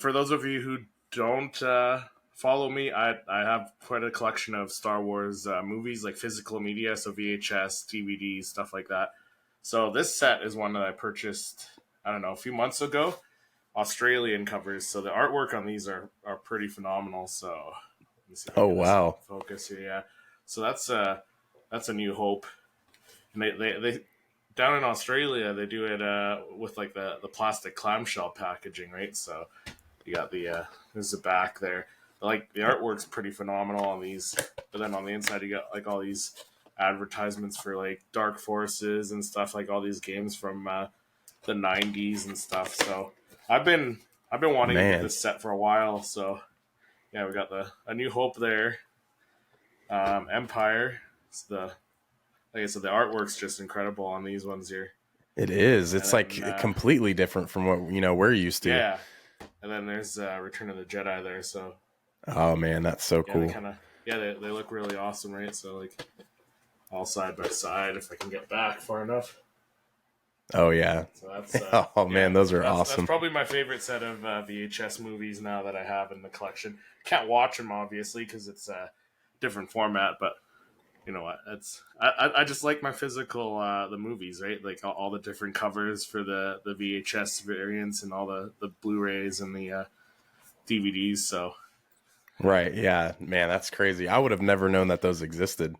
For those of you who don't follow me, I have quite a collection of Star Wars movies, like physical media, so VHS, DVDs, stuff like that. So this set is one that I purchased, I don't know, a few months ago. Australian covers, so the artwork on these are pretty phenomenal. So let me see if I Oh can get this in wow. focus here. Yeah, so that's a New Hope, and they down in Australia they do it with like the plastic clamshell packaging, right? So you got there's the back there. Like the artwork's pretty phenomenal on these, but then on the inside you got like all these advertisements for like Dark Forces and stuff, like all these games from the '90s and stuff. So I've been I've been wanting to get Man. this set for a while. So yeah, we got the A New Hope there, Empire. It's the like I said, the artwork's just incredible on these ones here, It is. and It's then like completely different from what we're used to. yeah, and then there's Return of the Jedi there. So Oh man, that's so yeah, they cool. kind of they look really awesome, right? So like all side by side, if I can get back far enough. Oh yeah. So that's Oh yeah, man, those are that's awesome. probably my favorite set of VHS movies now that I have in the collection. Can't watch them obviously because it's a different format, but you know what? I just like my physical the movies, right? Like all the different covers for the VHS variants and all the Blu-rays and the DVDs. So Right. Yeah, man, that's crazy. I would have never known that those existed.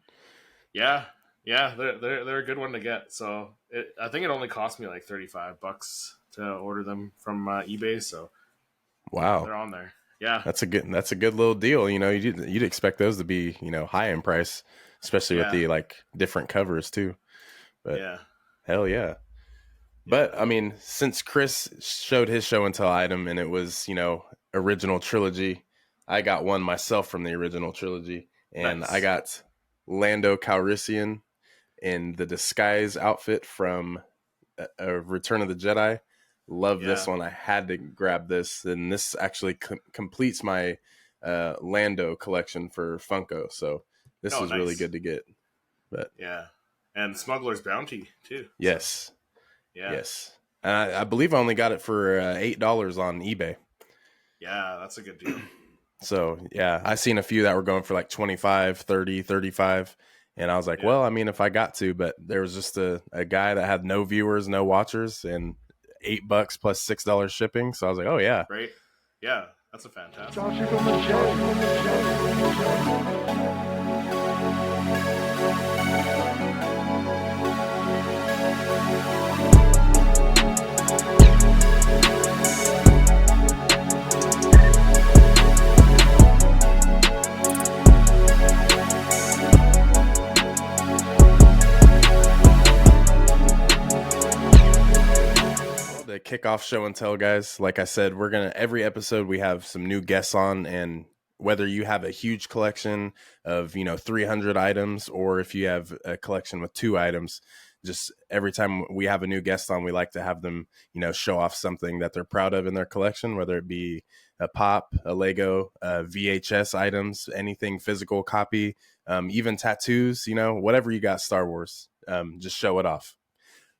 yeah, yeah, they're a good one to get. So I think it only cost me like $35 to order them from eBay. So Wow. they're on there. Yeah, That's a good little deal. You'd expect those to be, high in price, especially with yeah, the like different covers too. But yeah, hell yeah. yeah. But I mean, since Chris showed his show and tell item and it was, original trilogy, I got one myself from the original trilogy, and I Nice. got Lando Calrissian in the disguise outfit from Return of the Jedi. Love this Yeah. one. I had to grab this, and this actually completes my Lando collection for Funko. So this Oh, is really nice. good to get. But Yeah, and Smuggler's Bounty too. So yes, yeah, yes, and I believe I only got it for $8 on eBay. yeah, that's a good deal. So yeah, I seen a few that were going for like 25, 30, 35. And I was like, Yeah, well, I mean, if I got to, but there was just a guy that had no viewers, no watchers, and $8 plus $6 shipping. So I was like, oh yeah. right. Yeah, that's a fantastic. The kickoff show and tell, guys. Like I said, every episode we have some new guests on, and whether you have a huge collection of 300 items, or if you have a collection with 2 items, just every time we have a new guest on, we like to have them show off something that they're proud of in their collection, whether it be a pop, a Lego, VHS items, anything physical copy, even tattoos, whatever you got Star Wars, just show it off.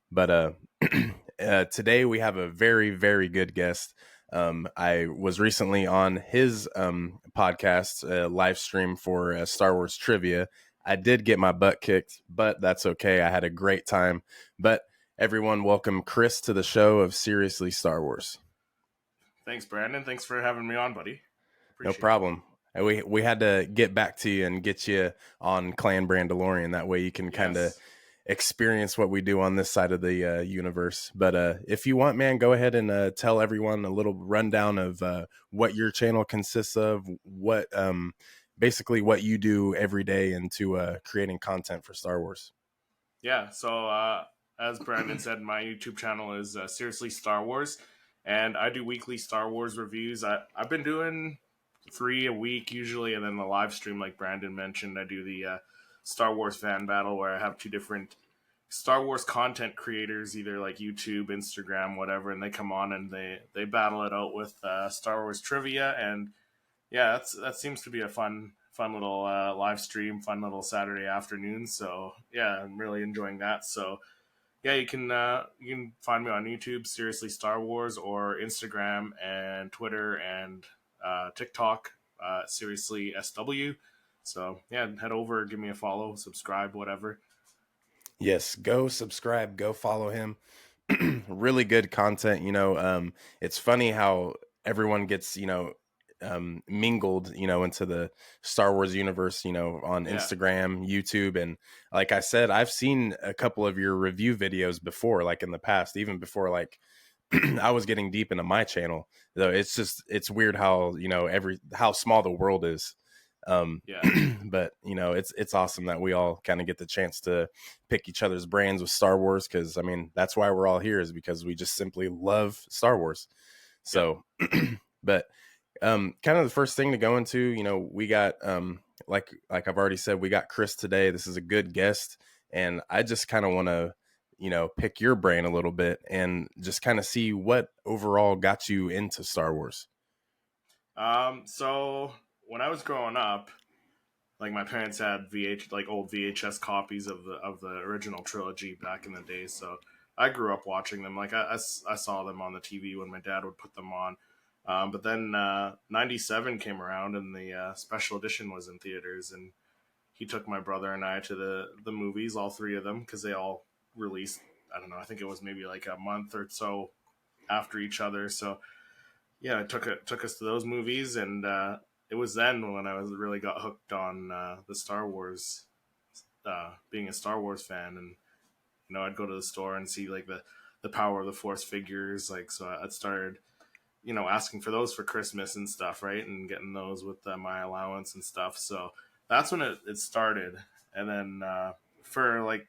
But today we have a very, very good guest. I was recently on his podcast, live stream for Star Wars trivia. I did get my butt kicked, but that's okay. I had a great time. But everyone, welcome Chris to the show of Seriously Star Wars. Thanks, Brandon. Thanks for having me on, buddy. No Appreciate it. problem. And we had to get back to you and get you on Clan Brandolorian. That way you can kind of Yes. experience what we do on this side of the universe. But if you want, man, go ahead and tell everyone a little rundown of what your channel consists of, what basically what you do every day into creating content for Star Wars. Yeah. So as Brandon said, my YouTube channel is Seriously Star Wars, and I do weekly Star Wars reviews. I've been doing 3 a week usually, and then the live stream, like Brandon mentioned, I do the Star Wars fan battle where I have 2 different Star Wars content creators, either like YouTube, Instagram, whatever, and they come on and they battle it out with Star Wars trivia. And yeah, that seems to be a fun little live stream, fun little Saturday afternoon. So yeah, I'm really enjoying that. So yeah, you can find me on YouTube, Seriously Star Wars, or Instagram and Twitter and TikTok, Seriously SW. So yeah, head over, give me a follow, subscribe, whatever. Yes, go subscribe, go follow him. Really good content. It's funny how everyone gets, mingled, into the Star Wars universe, on Yeah, Instagram, YouTube. And like I said, I've seen a couple of your review videos before, like in the past, even before like I was getting deep into my channel. Though it's weird how, how small the world is. Um, yeah, but it's awesome that we all kind of get the chance to pick each other's brains with Star Wars, because I mean that's why we're all here, is because we just simply love Star Wars. yep. So, but kind of the first thing to go into, we got like I've already said, we got Chris today. This is a good guest, and I just kind of want to pick your brain a little bit and just kind of see what overall got you into Star Wars. So when I was growing up, like my parents had like old VHS copies of the original trilogy back in the day. So I grew up watching them. Like I saw them on the TV when my dad would put them on. But then '97 came around and the special edition was in theaters, and he took my brother and I to the movies, all three of them, because they all released. I don't know. I think it was maybe like a month or so after each other. So yeah, it took us to those movies, and it was then when I was really got hooked on the Star Wars, being a Star Wars fan, and I'd go to the store and see like the Power of the Force figures, like so I'd started asking for those for Christmas and stuff, right, and getting those with my allowance and stuff. So that's when it started, and then for like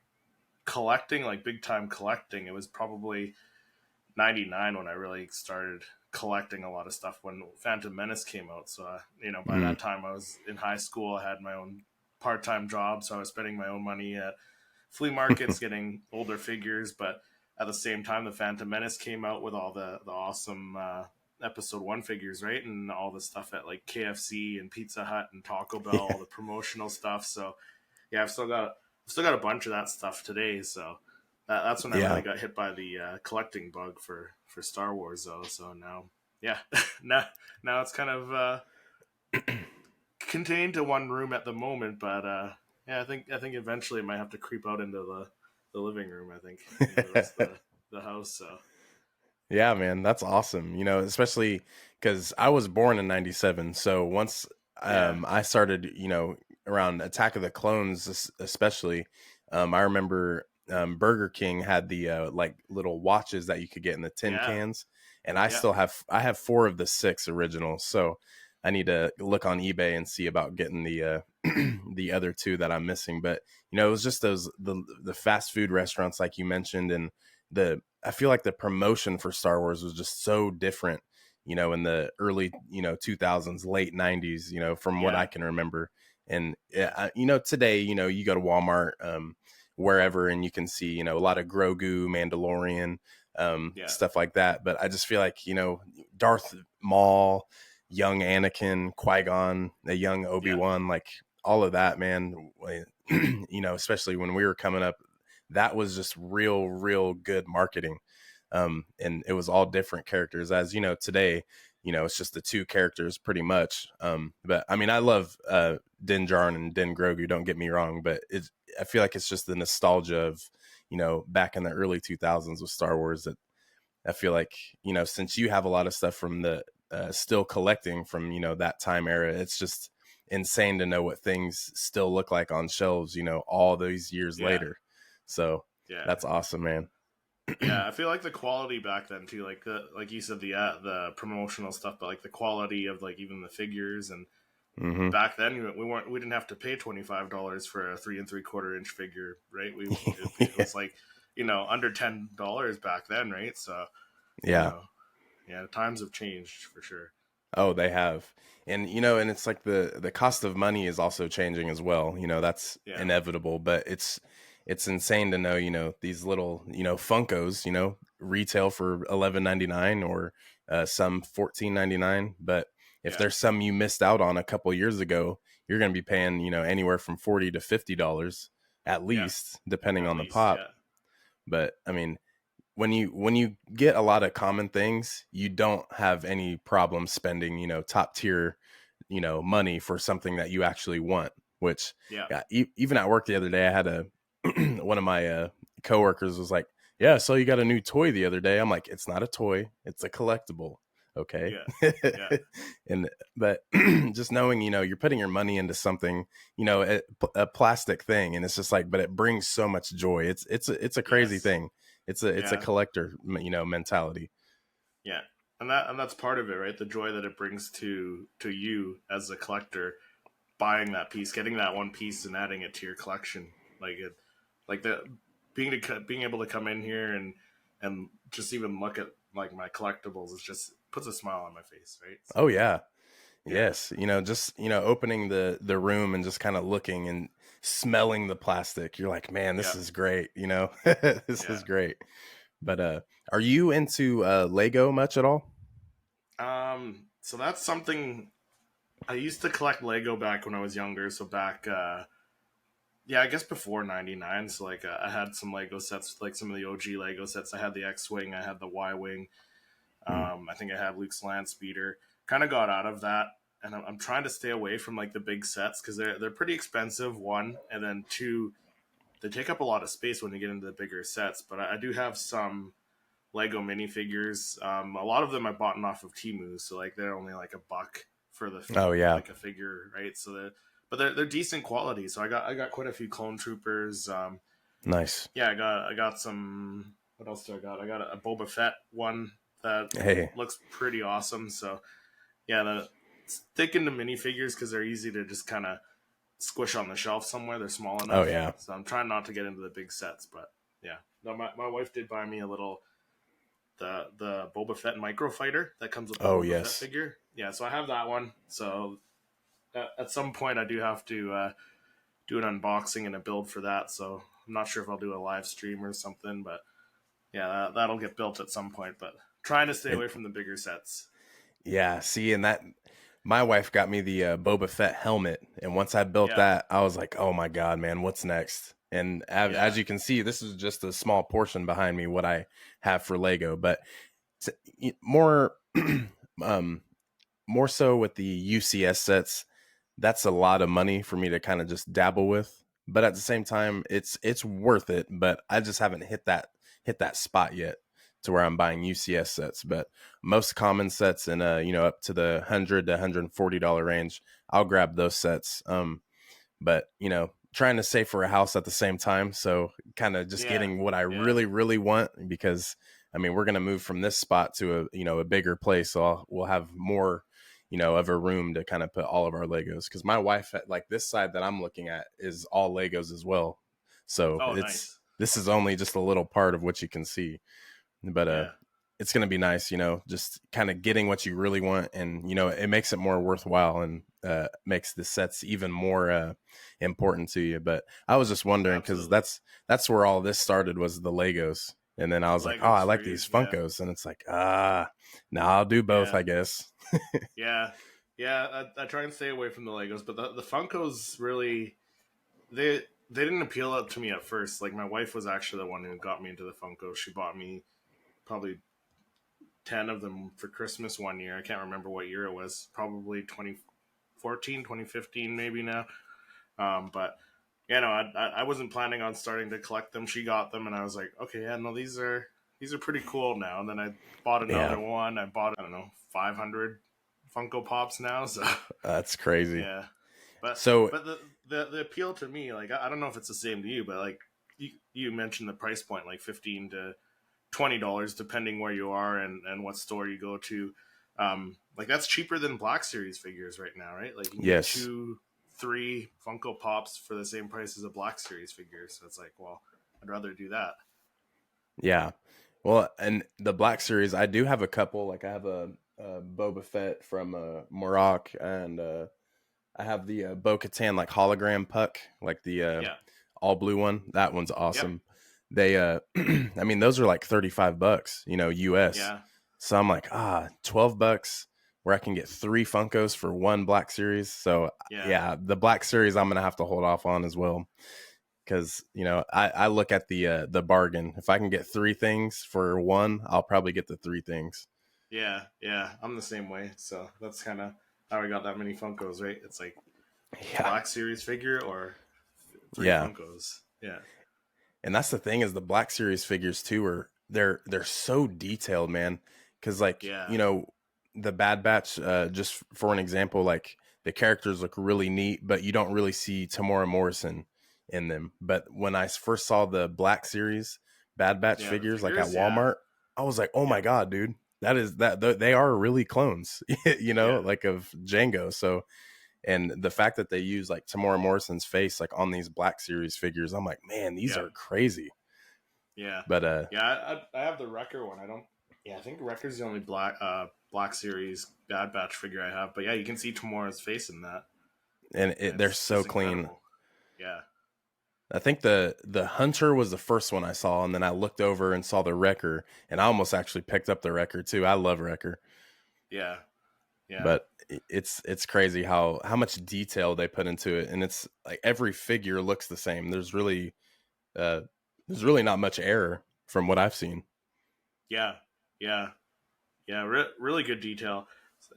collecting, like big time collecting, it was probably '99 when I really started collecting a lot of stuff when Phantom Menace came out. So, by Mm, that time I was in high school. I had my own part time job, so I was spending my own money at flea markets getting older figures. But at the same time, the Phantom Menace came out with all the awesome Episode One figures, right, and all the stuff at like KFC and Pizza Hut and Taco Bell, yeah, all the promotional stuff. So, yeah, I've still got a bunch of that stuff today. So that's when I really yeah. got hit by the collecting bug for Star Wars, though. So now, yeah, now now it's kind of contained to one room at the moment, but yeah, I think eventually it might have to creep out into the living room. I think into the rest of the house. So Yeah, man, that's awesome. Especially because I was born in '97. So once yeah, I started, around Attack of the Clones, especially, I remember Burger King had the like little watches that you could get in the tin yeah, cans, and yeah, I have four of the six originals. So I need to look on eBay and see about getting the the other two that I'm missing. But it was just the fast food restaurants like you mentioned, and the I feel like the promotion for Star Wars was just so different, in the early, 2000s, late 90s, from what I yeah, can remember. And, today, you go to Walmart, wherever, and you can see, a lot of Grogu, Mandalorian, yeah, stuff like that. But I just feel like, Darth Maul, young Anakin, Qui-Gon, a young yeah, Obi-Wan, like all of that, man, especially when we were coming up, that was just real good marketing. And it was all different characters. As today, it's just the two characters pretty much. But I mean, I love Din Djarin and Din Grogu, don't get me wrong, but I feel like it's just the nostalgia of, back in the early 2000s with Star Wars, that I feel like, since you have a lot of stuff from the still collecting from, that time era, it's just insane to know what things still look like on shelves, all those years yeah, later. So yeah. that's awesome, man. Yeah, I feel like the quality back then too, like you said, the promotional stuff, but like the quality of like even the figures, and Hmm. back then we didn't have to pay $25 for a 3 3/4 inch figure, right? It Yeah. was like under $10 back then, right? So you Yeah. know yeah, times have changed for sure. Oh, they have. And and it's like the cost of money is also changing as well. That's Yeah, inevitable, but it's insane to know, these little, Funkos, retail for 11.99, or some 14.99, but if yeah, there's some you missed out on a couple years ago, you're going to be paying, anywhere from 40 to $50 at yeah, least, depending at on the least, pop. yeah, But I mean, when you get a lot of common things, you don't have any problem spending, top tier, money for something that you actually want. Which, Yeah. yeah, even at work the other day, I had a one of my coworkers was like, "Yeah, so you got a new toy the other day." I'm like, "It's not a toy; it's a collectible." Okay, Yeah. Yeah. and but just knowing, you're putting your money into something, a plastic thing, and it's just like, but it brings so much joy. It's a crazy Yes. thing. It's a Yeah. collector, mentality. Yeah. And that's part of it, right? The joy that it brings to you as a collector, buying that piece, getting that one piece, and adding it to your collection. Like it, like the being able to come in here and just even look at like my collectibles, is just puts a smile on my face, right? Oh So yeah, yeah. yes. Just opening the room and just kind of looking and smelling the plastic. You're like, man, this Yeah. is great. This Yeah. is great. But are you into Lego much at all? So that's something I used to collect Lego back when I was younger. So back, yeah, I guess before '99. So like, I had some Lego sets, like some of the OG Lego sets. I had the X-wing, I had the Y-wing. Mm. I think I had Luke's land speeder. Kind of got out of that, and I'm trying to stay away from like the big sets because they're pretty expensive. One, and then two, they take up a lot of space when you get into the bigger sets. But I do have some Lego minifigures. A lot of them I bought off of Temu, so like they're only like $1 for the Oh yeah, like a figure, right? But they're decent quality. So I got quite a few clone troopers. nice. Yeah, I got some. What else do I got? I got a Boba Fett one that Hey, looks pretty awesome. So yeah, stick into minifigures because they're easy to just kind of squish on the shelf somewhere. They're small oh enough. yeah, So I'm trying not to get into the big sets, but yeah. No, my wife did buy me a little the Boba Fett microfighter that comes with the oh Boba Fett yes, figure. Yeah, so I have that one. So at some point, I do have to do an unboxing and a build for that. So I'm not sure if I'll do a live stream or something, but yeah, that'll get built at some point. But trying to stay it, away from the bigger sets. yeah. See, and that my wife got me the Boba Fett helmet, and once I built Yeah, that, I was like, oh my god, man, what's next? And as yeah, you can see, this is just a small portion behind me what I have for Lego, but more um more so with the UCS sets, that's a lot of money for me to kind of just dabble with. But at the same time, it's worth it. But I just haven't hit that spot yet to where I'm buying UCS sets. But most common sets in up to the $100 to $140 range, I'll grab those sets. But trying to save for a house at the same time, so kind of just yeah, getting what I yeah. really really want, because I mean we're going to move from this spot to a bigger place, so we'll have more of a room to kind of put all of our Legos, because my wife, like this side that I'm looking at, is all Legos as well, so Oh, it's nice. this is only just a little part of what you can see. But Yeah, it's going to be nice, just kind of getting what you really want, and it makes it more worthwhile, and makes the sets even more important to you. But I was just wondering, because absolutely. that's where all this started, was the Legos, and then I was like, oh, I Legos for like you. these Yeah, Funkos, and it's like, now I'll do both, yeah, I guess. yeah, yeah. I try and stay away from the Legos, but the Funkos really they they didn't appeal to me at first. Like my wife was actually the one who got me into the Funkos. She bought me probably 10 of them for Christmas one year. I can't remember what year it was. Probably 2014, 2015, maybe now. But I wasn't planning on starting to collect them. She got them, and I was like, okay, yeah, no, these are pretty cool now. And then I bought Yeah, another one. I bought, I don't know, 500 Funko Pops now. So that's crazy. yeah, but So the appeal to me, like I don't know if it's the same to you, but like you mentioned the price point, like $15 to $20, depending where you are and what store you go to. Like that's cheaper than Black Series figures right now, right? Like you can get yes, 2, 3 Funko Pops for the same price as a Black Series figure. So it's like, well, I'd rather do that. yeah. Well, and the Black Series, I do have a couple. Like I have a Boba Fett from Morocco, and I have the Bo Katan like hologram puck, like the Yeah. all blue one. That one's Yep. awesome. They I mean those are like $35, US. Yeah. So I'm like, $12 where I can get 3 Funkos for one Black Series. So Yeah. yeah, the Black Series I'm gonna have to hold off on as well, because I look at the bargain. If I can get three things for one, I'll probably get the three things. Yeah, yeah, I'm the same way. So that's kind of how I got that many Funkos, right? It's like Yeah, Black Series figure or three yeah. Funkos. Yeah, And that's the thing is the Black Series figures too are they're so detailed, man. Because like yeah, the Bad Batch, just for an example, like the characters look really neat, but you don't really see Tamora Morrison in them. But when I first saw the Black Series Bad Batch yeah. The figures, like at figures, yeah, Walmart, I was like, oh my yep, god, dude, they are really clones, yeah, like of Django. So and the fact that they use like Tamora Morrison's face like on these Black Series figures, I'm like, man, these yeah, are crazy. yeah, But yeah. I have the Wrecker one. I don't. Yeah, I think Wrecker's the only Black Series Bad Batch figure I have. But yeah, you can see Tamora's face in that, and and they're it's so just clean. incredible. Yeah, I think the Hunter was the first one I saw, and then I looked over and saw the Wrecker, and I almost actually picked up the Wrecker too. I love Wrecker, yeah, yeah, but it's crazy how much detail they put into it, and it's like every figure looks the same. Uh there's really not much error from what I've seen. yeah, yeah. Yeah, really good detail,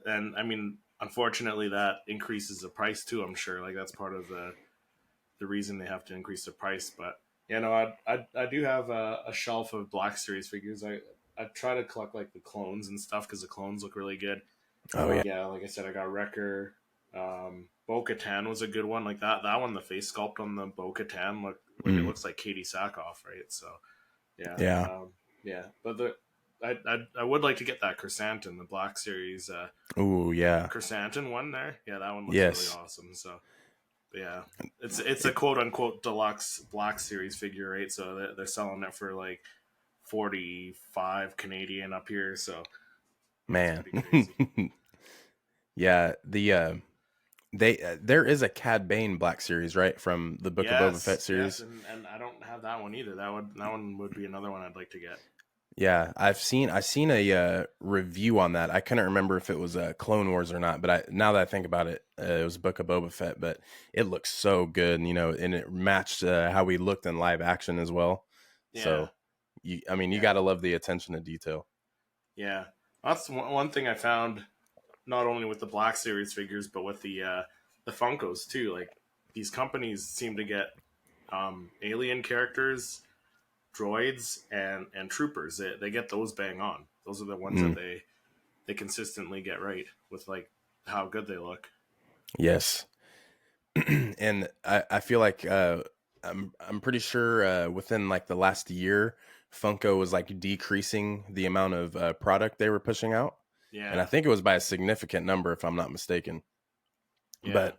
and I mean, unfortunately, that increases the price too. I'm sure, like that's part of the reason they have to increase the price. But you know, I do have a shelf of Black Series figures. I try to collect like the clones and stuff because the clones look really good. Oh yeah. Yeah, like I said, I got Wrecker. Bo Katan was a good one. Like that one, the face sculpt on the Bo Katan look like it Mm, looks like Katie Sackhoff, right? So yeah, yeah. yeah. But I would like to get that Chrysanthemum, the Black Series Ooh, yeah. Chrysanthemum one there. Yeah, that one looks really Yes. awesome. So but yeah, it's a quote unquote deluxe Black Series figure, right? So they're selling it for like 45 Canadian up here. So that's Man. pretty crazy. Yeah, they there is a Cad Bane Black Series, right, from the Book of Boba Fett Yes, series. and I don't have that one either. That one would be another one I'd like to get. Yeah, I seen a review on that. I couldn't remember if it was Clone Wars or not, but now that I think about it, it was Book of Boba Fett. But it looks so good, and it matched how we looked in live action as well. Yeah, So, I mean, you yeah, got to love the attention to detail. yeah. That's one thing I found not only with the Black Series figures, but with the Funkos too. Like these companies seem to get alien characters, droids, and troopers. They get those bang on. Those are the ones that Mm, they consistently get right with like how good they look. yes. And I feel like I'm pretty sure within like the last year, Funko was like decreasing the amount of product they were pushing out, and I Yeah, think it was by a significant number if I'm not mistaken. yeah, But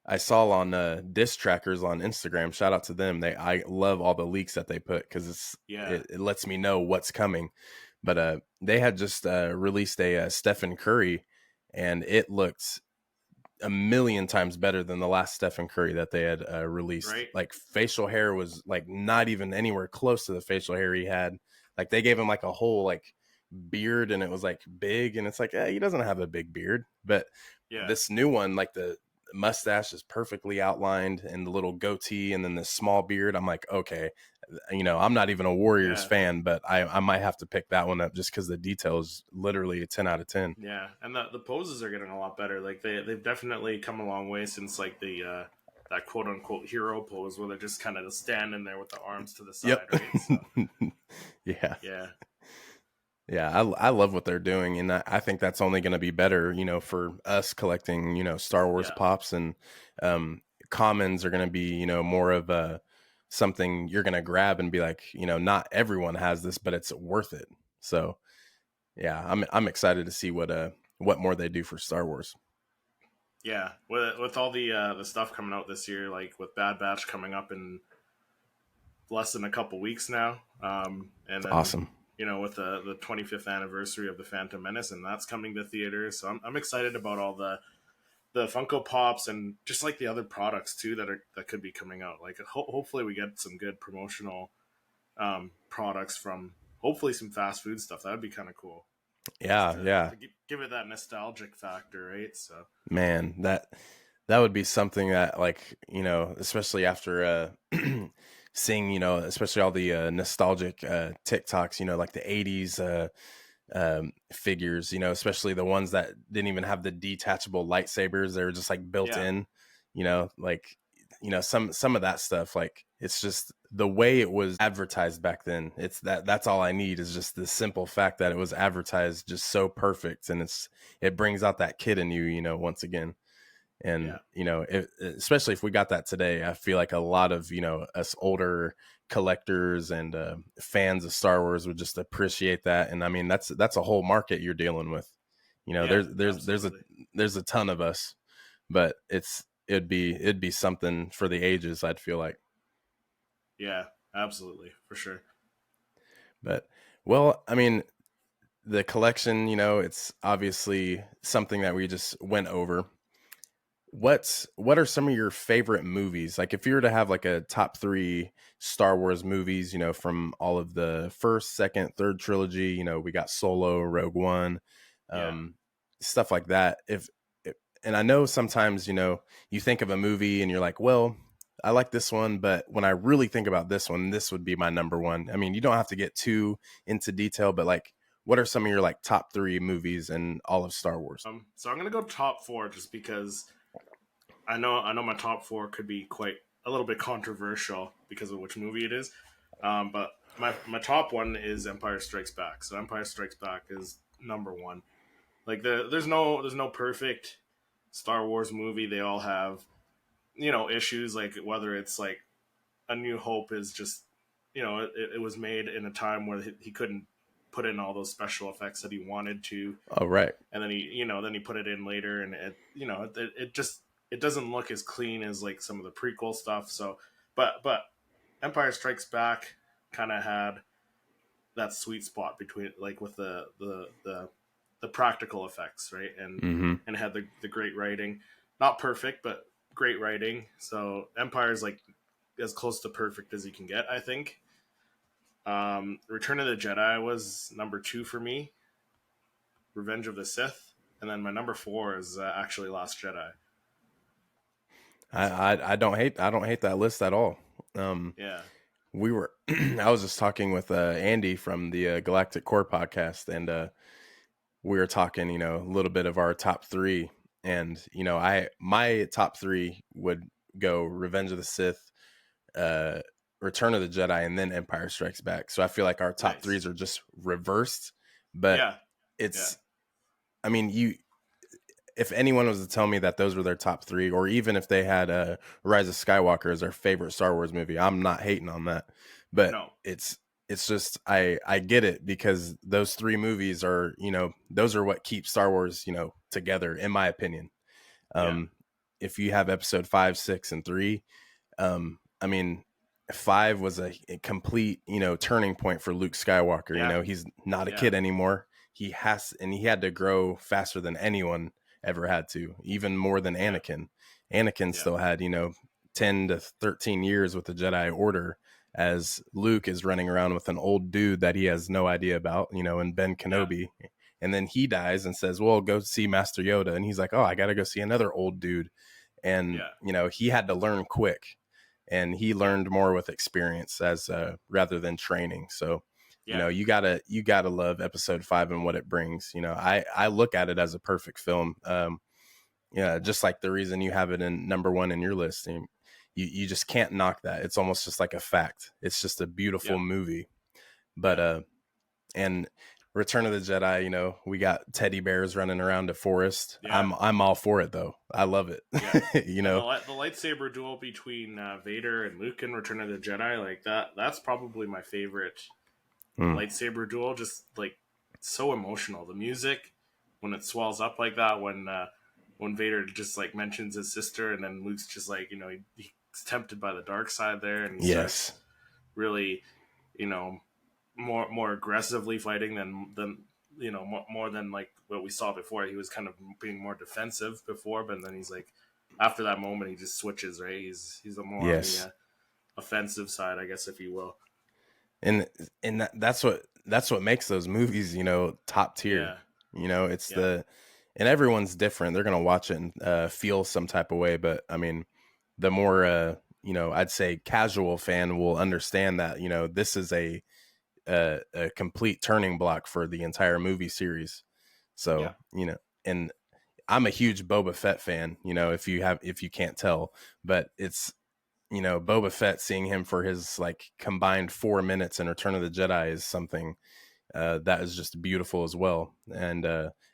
I saw on disc trackers on Instagram. Shout out to them. I love all the leaks that they put because yeah, it lets me know what's coming. But they had just released a Stephen Curry, and it looked a million times better than the last Stephen Curry that they had released. right. Like facial hair was like not even anywhere close to the facial hair he had. Like they gave him like a whole like beard and it was like big and it's like he doesn't have a big beard. But Yeah, this new one, like the mustache is perfectly outlined and the little goatee and then the small beard. I'm like, okay, I'm not even a Warriors yeah, fan, but I might have to pick that one up just because the detail is literally a 10 out of 10. yeah. And the poses are getting a lot better. Like they've definitely come a long way since like the that quote unquote hero pose where they're just kind of standing there with the arms to the Yep. side, right? So Yeah. yeah, Yeah, I love what they're doing, and I think that's only going to be better, for us collecting, Star Wars yeah, pops and um, commons are going to be, more of a something you're going to grab and be like, not everyone has this, but it's worth it. So yeah, I'm excited to see what more they do for Star Wars. yeah. With all the stuff coming out this year, like with Bad Batch coming up in less than a couple weeks now, and It's then awesome. with the 25th anniversary of the Phantom Menace, and that's coming to theaters. So I'm excited about all the Funko Pops and just like the other products too that could be coming out. Like hopefully we get some good promotional products from hopefully some fast food stuff. That would be kind of cool, just Yeah, to yeah, give it that nostalgic factor, right? So man, that would be something that like especially after seeing, especially all the nostalgic TikToks, like the 80s figures, especially the ones that didn't even have the detachable lightsabers. They were just like built Yeah, in, like, some of that stuff. Like, it's just the way it was advertised back then. That's all I need is just the simple fact that it was advertised just so perfect. And it brings out that kid in you, once again. And, yeah, especially if we got that today, I feel like a lot of, us older collectors and fans of Star Wars would just appreciate that. And I mean, that's a whole market you're dealing with. yeah, absolutely. There's a ton of us, but it'd be something for the ages, I'd feel like. Yeah, absolutely, for sure. But, well, I mean, the collection, it's obviously something that we just went over. What are some of your favorite movies? Like, if you were to have like a top three Star Wars movies, from all of the first, second, third trilogy, we got Solo, Rogue One, Yeah. um, stuff like that. And I know sometimes, you think of a movie and you're like, well, I like this one, but when I really think about this one, this would be my number one. I mean, you don't have to get too into detail, but like, what are some of your like top three movies in all of Star Wars? So I'm gonna go top four just because I know my top four could be quite a little bit controversial because of which movie it is. But my top one is Empire Strikes Back. So Empire Strikes Back is number one. Like there's no perfect Star Wars movie. They all have issues, like whether it's like A New Hope is just it was made in a time where he couldn't put in all those special effects that he wanted to, Oh, right. and then he put it in later, and it just it doesn't look as clean as like some of the prequel stuff. So, but Empire Strikes Back kind of had that sweet spot between, like, with the practical effects, right? Mm-hmm. And had the great writing, not perfect, but great writing. So Empire's like as close to perfect as you can get, I think. Return of the Jedi was number two for me. Revenge of the Sith, and then my number four is actually Last Jedi. So I don't hate that list at all. yeah, We were I was just talking with Andy from the Galactic Core podcast, and we were talking, a little bit of our top three, and I my top three would go Revenge of the Sith, uh, Return of the Jedi, and then Empire Strikes Back. So I feel like our top nice. threes are just reversed, but Yeah, yeah, it's I mean, if anyone was to tell me that those were their top three, or even if they had Rise of Skywalker as their favorite Star Wars movie, I'm not hating on that. But no, it's just I get it, because those three movies are, those are what keep Star Wars, together, in my opinion. yeah, Um, if you have episode 5, 6, and 3, I mean, 5 was a complete, turning point for Luke Skywalker. yeah, He's not a yeah, kid anymore. He had to grow faster than anyone ever had to, even more than yeah, Anakin. Anakin yeah, still had, 10 to 13 years with the Jedi Order, as Luke is running around with an old dude that he has no idea about, and Ben yeah, Kenobi. And then he dies and says, well, go see Master Yoda. And he's like, oh, I got to go see another old dude. And, yeah, he had to learn quick, and he yeah, learned more with experience, as rather than training. So, yeah, you gotta love episode 5 and what it brings. I look at it as a perfect film. Yeah, just like the reason you have it in number one in your list. You just can't knock that. It's almost just like a fact. It's just a beautiful yep, movie. But yeah, and Return of the Jedi, we got teddy bears running around a forest. yeah, I'm all for it, though. I love it. yeah. you And know. the lightsaber duel between Vader and Luke in Return of the Jedi, like that's probably my favorite Mm. lightsaber duel. Just like so emotional. The music when it swells up like that, when Vader just like mentions his sister, and then Luke's just like he's tempted by the dark side there, and he starts Yes. really you know more aggressively fighting than more than like what we saw before. He was kind of being more defensive before, but then he's like, after that moment he just switches, right? He's more on the Yes. offensive side, I guess, if you will. and that's what makes those movies, top tier. Yeah, It's yeah, and everyone's different. They're gonna watch it and feel some type of way, but I mean, the more I'd say casual fan will understand that, this is a complete turning block for the entire movie series. Yeah. So, and I'm a huge Boba Fett fan, if you can't tell, but it's, Boba Fett, seeing him for his like combined 4 minutes in Return of the Jedi is something that is just beautiful as well. And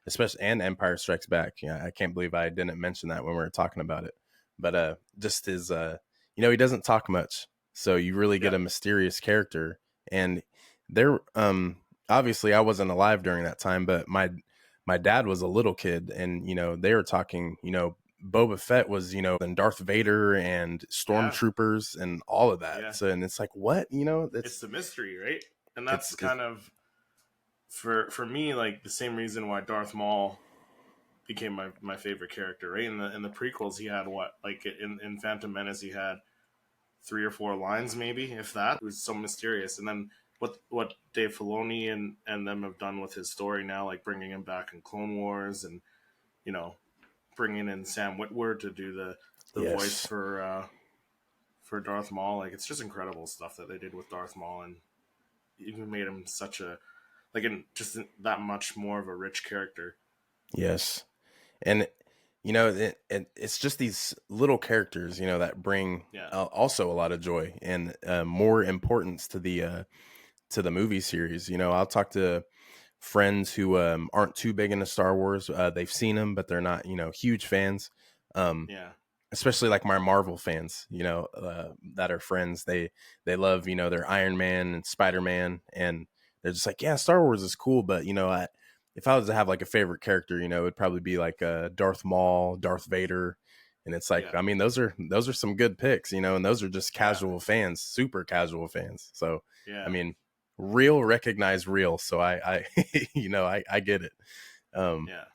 especially, and Empire Strikes Back. Yeah, I can't believe I didn't mention that when we were talking about it. But just his, he doesn't talk much, so you really get Yeah. a mysterious character. And there, obviously, I wasn't alive during that time, but my dad was a little kid, and they were talking. Boba Fett was, and Darth Vader and Yeah. stormtroopers and all of that. Yeah. So, and it's like, what, It's the mystery, right? And that's it's kind of for me like the same reason why Darth Maul became my favorite character, right? In the prequels, he had what, like in Phantom Menace, he had 3 or 4 lines, maybe if that. It was so mysterious. And then what Dave Filoni and them have done with his story now, like bringing him back in Clone Wars, and you know bringing in Sam Witwer to do the voice yes. for Darth Maul. Like it's just incredible stuff that they did with Darth Maul, and even made him such a just that much more of a rich character. Yes. And it's just these little characters, that bring Yeah, also a lot of joy and more importance to the movie series. I'll talk to friends who aren't too big into Star Wars. They've seen them, but they're not huge fans. Um, yeah, Especially like my Marvel fans, that are friends. They love their Iron Man and Spider-Man, and they're just like, yeah, Star Wars is cool, but if I was to have like a favorite character, it'd probably be like Darth Maul, Darth Vader, and it's like, yeah, I mean, those are some good picks, and those are just yeah, casual fans, super casual fans. So I yeah, mean, real recognize real, so I I get it. Um, yeah,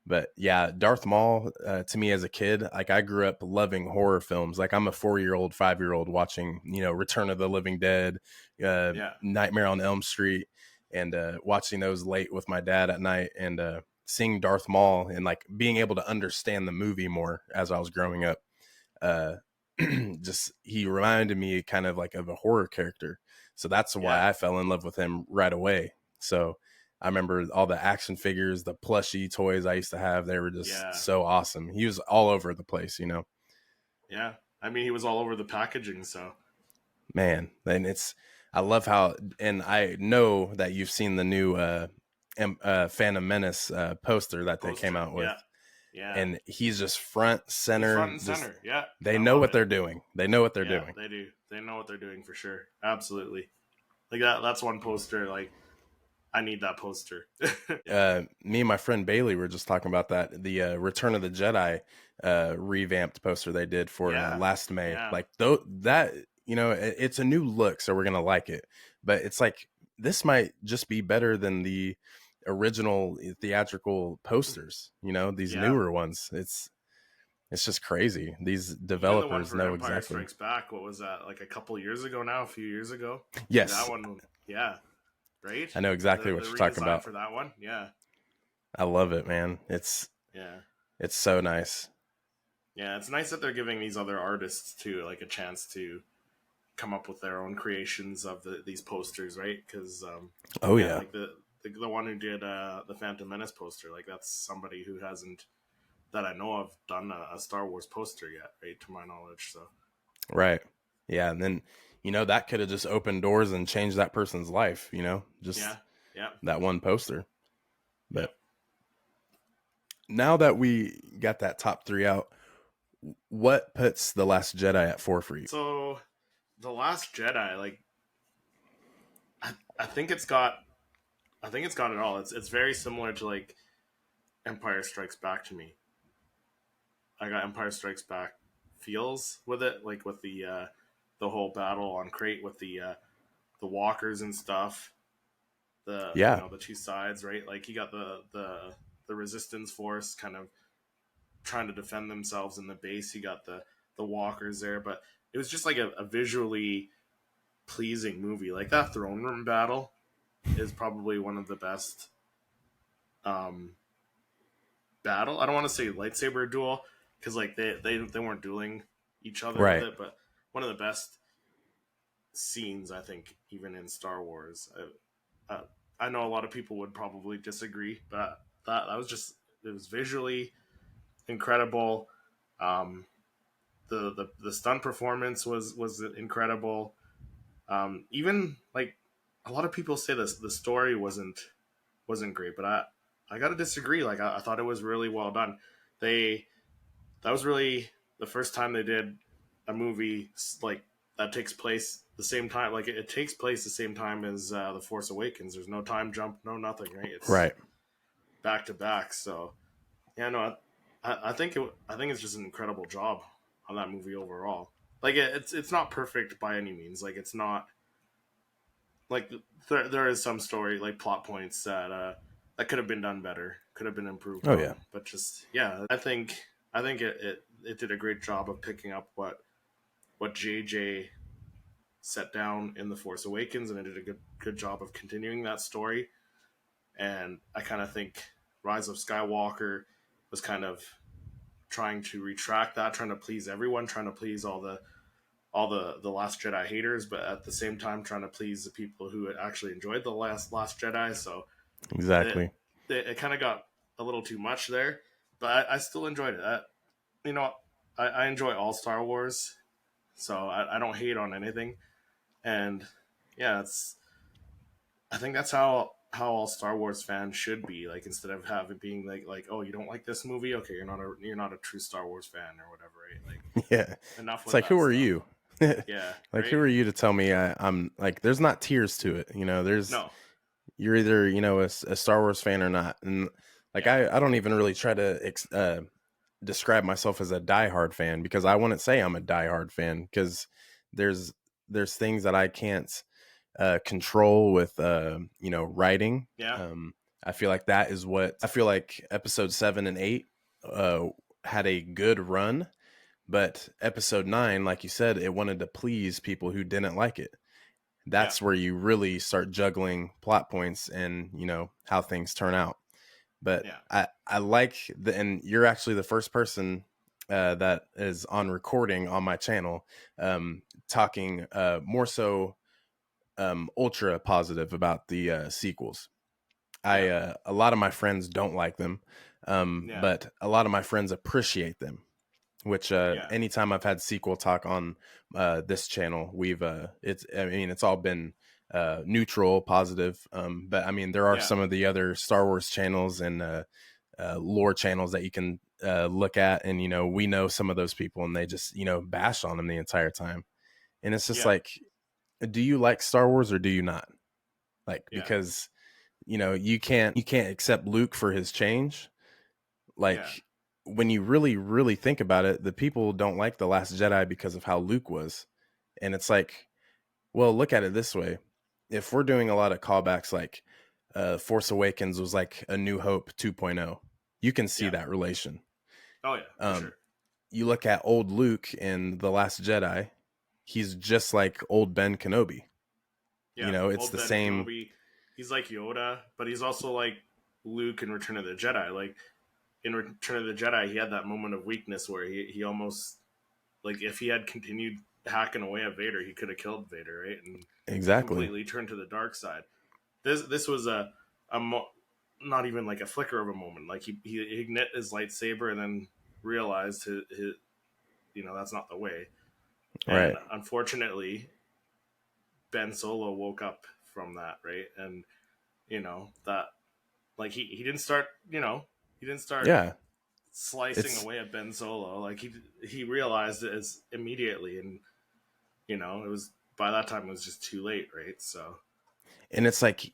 but yeah, Darth Maul, to me as a kid, like I grew up loving horror films. Like I'm a 4-year-old, 5-year-old watching, Return of the Living Dead, yeah, Nightmare on Elm Street, and watching those late with my dad at night, and seeing Darth Maul and like being able to understand the movie more as I was growing up. Uh, just he reminded me kind of like of a horror character, so that's why yeah, I fell in love with him right away. So I remember all the action figures, the plushie toys I used to have. They were just yeah, so awesome. He was all over the place. yeah. I mean, he was all over the packaging, so Man. And I love how, and I know that you've seen the new Phantom Menace poster that they came poster. out with, Yeah, yeah. and he's just front He's front center. and Just center. Yeah, they I know love what it. they're doing. They know what they're Yeah, doing. they do. They know what they're doing for sure. Absolutely. Like that's one poster. Like I need that poster. Yeah, Me and my friend Bailey were just talking about that. The Return of the Jedi revamped poster they did for yeah, last May. yeah, Like though that it's a new look, so we're gonna like it. But it's like this might just be better than the original theatrical posters. These yeah. newer ones. It's just crazy. These Even the one developers for know Empire exactly. Strikes Back. What was that? Like a couple years ago now, a few years ago. Like that Yes, one. Yeah, right. I know exactly The what you're talking redesign about. for that one. Yeah, I love it, man. yeah, It's so nice. yeah. It's nice that they're giving these other artists too like a chance to come up with their own creations of these posters, right? Because Oh yeah, yeah. like the one who did the Phantom Menace poster, like that's somebody who hasn't that I know of done a Star Wars poster yet, right? To my knowledge, so Right. Yeah. And then, that could have just opened doors and changed that person's life, yeah, just yeah, that one poster. yeah. But now that we got that top three out, what puts The Last Jedi at 4 for you? So the Last Jedi, like I think it's got it all. It's very similar to like Empire Strikes Back to me. I got Empire Strikes Back feels with it, like with the whole battle on Crate with the walkers and stuff. The Yeah. the two sides, right? Like you got the resistance force kind of trying to defend themselves in the base. You got the walkers there, but it was just like a visually pleasing movie. Like that throne room battle is probably one of the best um battle. I don't want to say lightsaber duel because like they weren't dueling each other with Right. it, but one of the best scenes, I think, even in Star Wars. I know a lot of people would probably disagree, but that was just, it was visually incredible. Um, the stunt performance was incredible. Even like a lot of people say this, the story wasn't great, but I gotta disagree. Like I thought it was really well done. They That was really the first time they did a movie like that takes place the same time. Like it takes place the same time as the Force Awakens. There's no time jump, no nothing. Right? It's Right. back to back. So yeah, no, I think it's just an incredible job on that movie overall. Like it's not perfect by any means. Like it's not like there is some story like plot points that could have been done better, could have been improved Oh yeah. on. But just yeah, I think it did a great job of picking up what JJ set down in the Force Awakens, and it did a good job of continuing that story. And I kind of think Rise of Skywalker was kind of trying to retract that, trying to please everyone, trying to please all the Last Jedi haters, but at the same time trying to please the people who actually enjoyed the Last Jedi. So it Exactly. it kind of got a little too much there, but I still enjoyed it. You know, I enjoy all Star Wars, so I don't hate on anything. And yeah, it's I think that's how all Star Wars fans should be. Like instead of having being like oh, you don't like this movie, okay, you're not a true Star Wars fan or whatever, right? Like Yeah. enough It's with like, who that are stuff. you? Yeah, Like, who right. are you to tell me I'm like, there's not tiers to it. There's, No, you're either, a Star Wars fan or not. And like, yeah, I don't even really try to describe myself as a diehard fan because I wouldn't say I'm a diehard fan because there's, there's things that I can't control with, writing. yeah, I feel like that is what I feel like episode 7 and 8 uh, had a good run. But episode 9, like you said, it wanted to please people who didn't like it. yeah, That's where you really start juggling plot points and, how things turn out. But yeah, I like and you're actually the first person that is on recording on my channel, talking more so ultra positive about the sequels. yeah, A lot of my friends don't like them, yeah, but a lot of my friends appreciate them, which yeah, anytime I've had sequel talk on this channel, we've it's all been neutral, positive. But I mean, there are yeah, some of the other Star Wars channels and lore channels that you can look at, and we know some of those people, and they just bash on them the entire time, and it's just yeah, like, do you like Star Wars or do you not? Like, yeah, because you can't accept Luke for his change. yeah, Like, when you really, really think about it, the people don't like The Last Jedi because of how Luke was. And it's like, well, look at it this way. If we're doing a lot of callbacks, like Force Awakens was like A New Hope 2.0, you can see yeah. that relation. Oh yeah, for Um, sure. you look at old Luke in The Last Jedi, he's just like old Ben Kenobi. Yeah, It's old the Ben same. Kenobi. He's like Yoda, but he's also like Luke in Return of the Jedi. Like in Return of the Jedi, he had that moment of weakness where he almost like if he had continued hacking away at Vader, he could have killed Vader, right? And Exactly. completely turned to the dark side. This was not even like a flicker of a moment. Like he ignite his lightsaber and then realized his that's not the way. And Right. unfortunately, Ben Solo woke up from that, right? And that like he didn't start he didn't start Yeah. slicing It's away at Ben Solo. Like he realized it as immediately, and it was by that time it was just too late, right? So and it's like,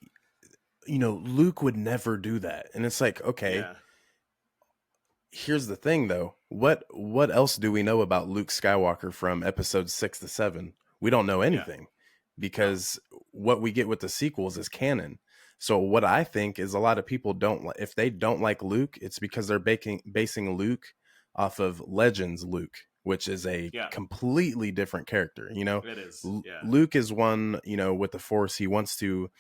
Luke would never do that. And it's like, okay, yeah, here's the thing though. What else do we know about Luke Skywalker from episode 6 to 7? We don't know yeah, anything no, because what we get with the sequels is canon. So what I think is a lot of people don't if they don't like Luke, it's because they're basing Luke off of Legends Luke, which is a yeah, completely different character. it is, yeah, Luke is one, with the Force. He wants to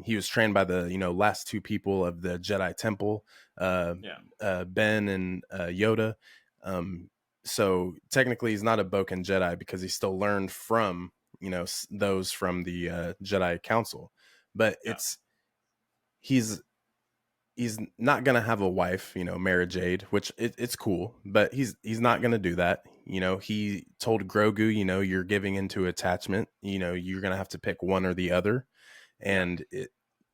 he was trained by the last two people of the Jedi Temple, uh, yeah, Ben and Yoda. Um, so technically he's not a Boken Jedi because he still learned from, those from the Jedi Council. But Yeah, he's he's not gonna have a wife, Mara Jade, which it's cool, but he's yeah, not gonna do that. He told Grogu, you're giving into attachment. You're gonna have to pick one or the other, yeah, and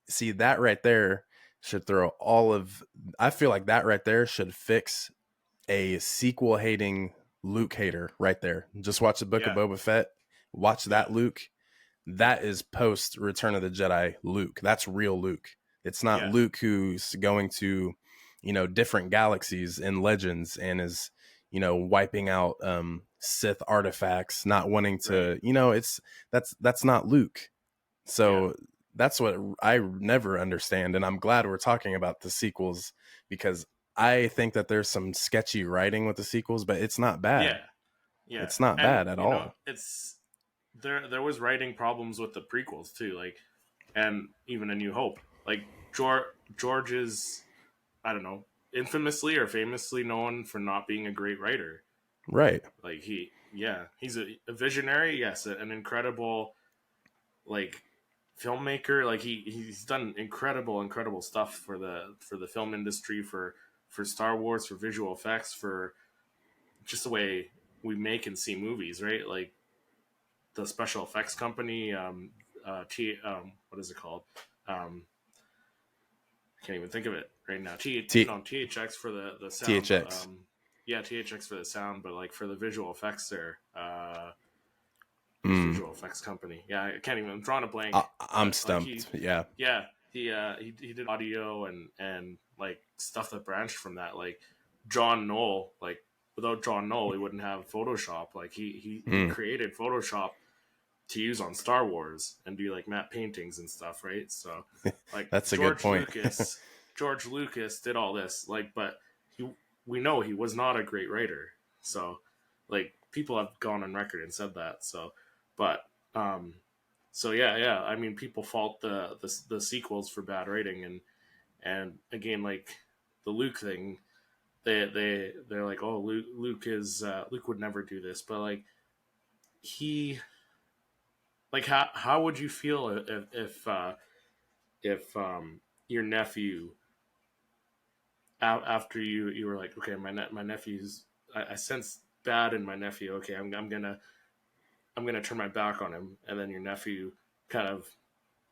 see that right there should throw all of. I feel like that right there should fix a sequel hating Luke hater right there. Just watch the Book of yeah, Boba Fett. Watch yeah, that Luke. That is post Return of the Jedi Luke. That's real Luke. It's not yeah, Luke who's going to, different galaxies in Legends and is, wiping out Sith artifacts, not wanting right, to, it's that's not Luke. yeah, So that's what I never understand. And I'm glad we're talking about the sequels because I think that there's some sketchy writing with the sequels, but it's not bad. yeah, yeah. It's not And bad at all. it's there was writing problems with the prequels too, like, and even A New Hope. Like George is, I don't know, infamously or famously known for not being a great writer. Right. Like he's a visionary, yes, an incredible like filmmaker. Like he's done incredible stuff for the film industry, for Star Wars, for visual effects, for just the way we make and see movies, right? Like the special effects company, what is it called? Um, I can't even think of it right now. T- No, THX for the sound, but THX. yeah, THX for the sound, but like for the visual effects there, who's Mm, visual effects company? Yeah, I can't even. I'm drawing a blank, I'm but like stumped. Yeah. yeah, he did audio and like stuff that branched from that, like John Knoll. Like without John Knoll, he wouldn't have Photoshop. Like he Mm, created Photoshop to use on Star Wars and do like matte paintings and stuff, right? So like that's a good point. George Lucas did all this, like, but he we know he was not a great writer. So like people have gone on record and said that. So but um so yeah, I mean people fault the sequels for bad writing, and again like the Luke thing, they're like, oh, Luke would never do this, but like he like how would you feel if your nephew, after you were like, okay, my nephew's, I sense bad in my nephew, okay, I'm gonna turn my back on him, and then your nephew kind of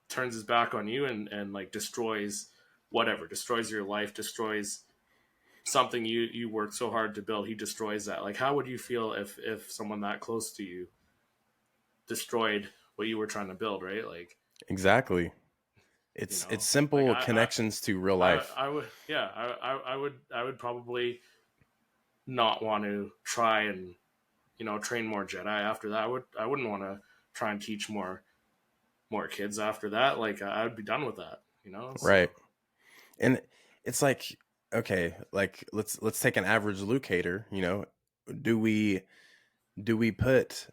turns his back on you and like destroys whatever, destroys your life, destroys something you worked so hard to build. He destroys that. Like how would you feel if someone that close to you destroyed what you were trying to build, right? Like, Exactly. you It's know, like simple connections to real life. I would, yeah, I would probably not want to try and train more Jedi after that. I wouldn't want to try and teach more kids after that. Like I would be done with that, Right. So And it's like, okay, like let's take an average Luke hater, do we put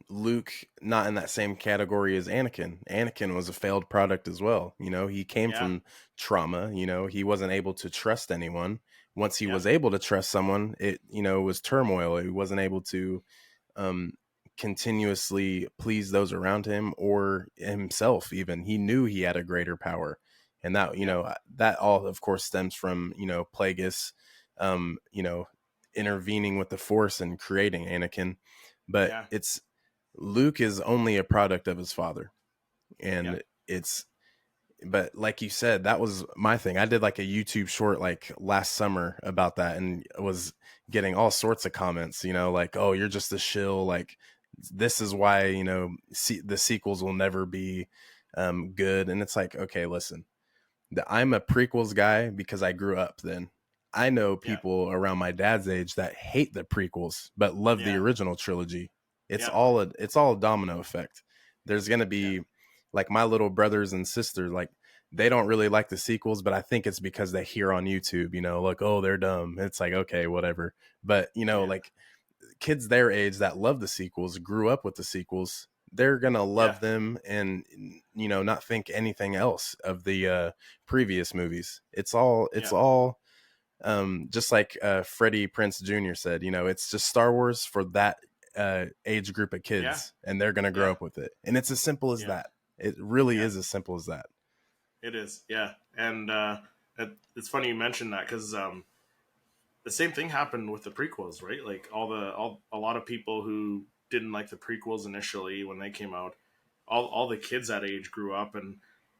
Luke not in that same category as Anakin? Anakin was a failed product as well. He came yeah, from trauma. He wasn't able to trust anyone. Once he yeah, was able to trust someone, it was turmoil. He wasn't able to um continuously please those around him or himself. Even he knew he had a greater power, and that yeah, that all of course stems from Plagueis um you know intervening with the Force and creating Anakin. But yeah, it's Luke is only a product of his father, yeah, and it's but like you said, that was my thing. I did like a YouTube short like last summer about that and was getting all sorts of comments, like, oh, you're just a shill. Like, this is why, the sequels will never be good. And it's like, okay, listen, I'm a prequels guy because I grew up then. I know yeah, people around my dad's age that hate the prequels but love the yeah, original trilogy. It's yeah, all a domino effect. There's going to yeah, be like my little brothers and sisters, like they don't really like the sequels, but I think it's because they hear on YouTube, like, oh, they're dumb. It's like, okay, whatever. But, yeah, like kids their age that love the sequels, grew up with the sequels, they're gonna yeah, love them and not think anything else of the previous movies. It's all yeah, just like Freddie Prince Jr. said, it's just Star Wars for that age group of Yeah, kids, and they're gonna grow yeah, up with it. And it's as simple as yeah, that. It really yeah. is as simple as that. It is. Yeah, and it's funny you mentioned that because the same thing happened with the prequels, right? Like all a lot of people who didn't like the prequels initially when they came out, all the kids that age grew up and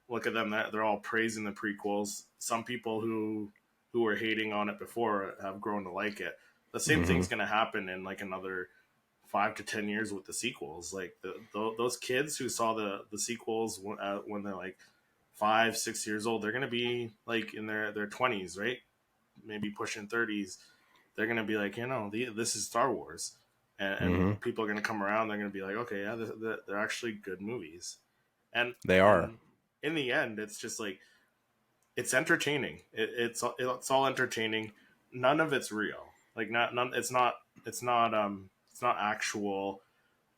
look at them, that they're all praising the prequels. Some people who were hating on it before have grown to like it. The same Hmm. thing's going to happen in like another 5 to 10 years with the sequels. Like those kids who saw the sequels when they're like 5, 6 years old, they're gonna be like in their 20s, right? Maybe pushing 30s. They're gonna be like, this is Star Wars, Hmm. and people are gonna come around. They're gonna be like, okay, yeah, they're actually good movies, and They are. and in the end, it's just like it's entertaining. It's all entertaining. None of it's real. Like not none. It's not actual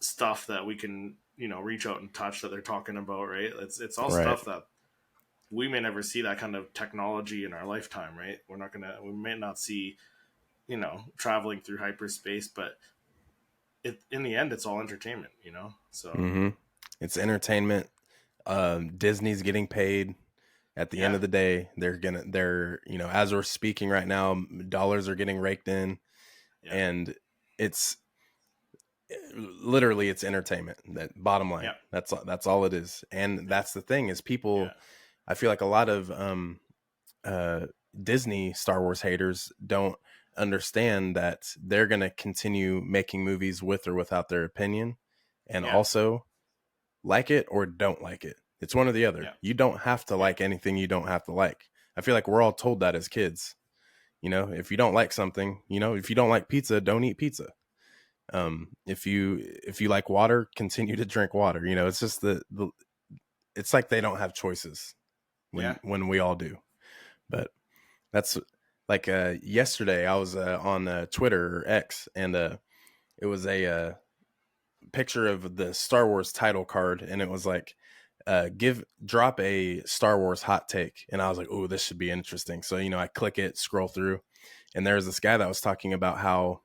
stuff that we can reach out and touch that they're talking about, right? It's all Right. stuff that we may never see that kind of technology in our lifetime, right? We may not see traveling through hyperspace, but in the end it's all entertainment. So Hmm. It's entertainment. Disney's getting paid. At the end yeah, of the day, they're as we're speaking right now, dollars are getting raked in, yeah, and it's literally it's entertainment. That bottom line, yeah, that's all it is. And yeah, that's the thing is people. yeah, I feel like a lot of uh, Disney Star Wars haters don't understand that they're going to continue making movies with or without their opinion, and yeah, also like it or don't like it. It's one or the other. yeah, You don't have to yeah, like anything you don't have to like. I feel like we're all told that as kids. If you don't like something, if you don't like pizza, don't eat pizza. If you like water, continue to drink water. It's just the it's like they don't have choices yeah, when we all do. But that's like yesterday I was on Twitter or X, and it was a picture of the Star Wars title card, and it was like give drop a Star Wars hot take, and I was like, oh, this should be interesting. So I click it, scroll through, and there's this guy that was talking about how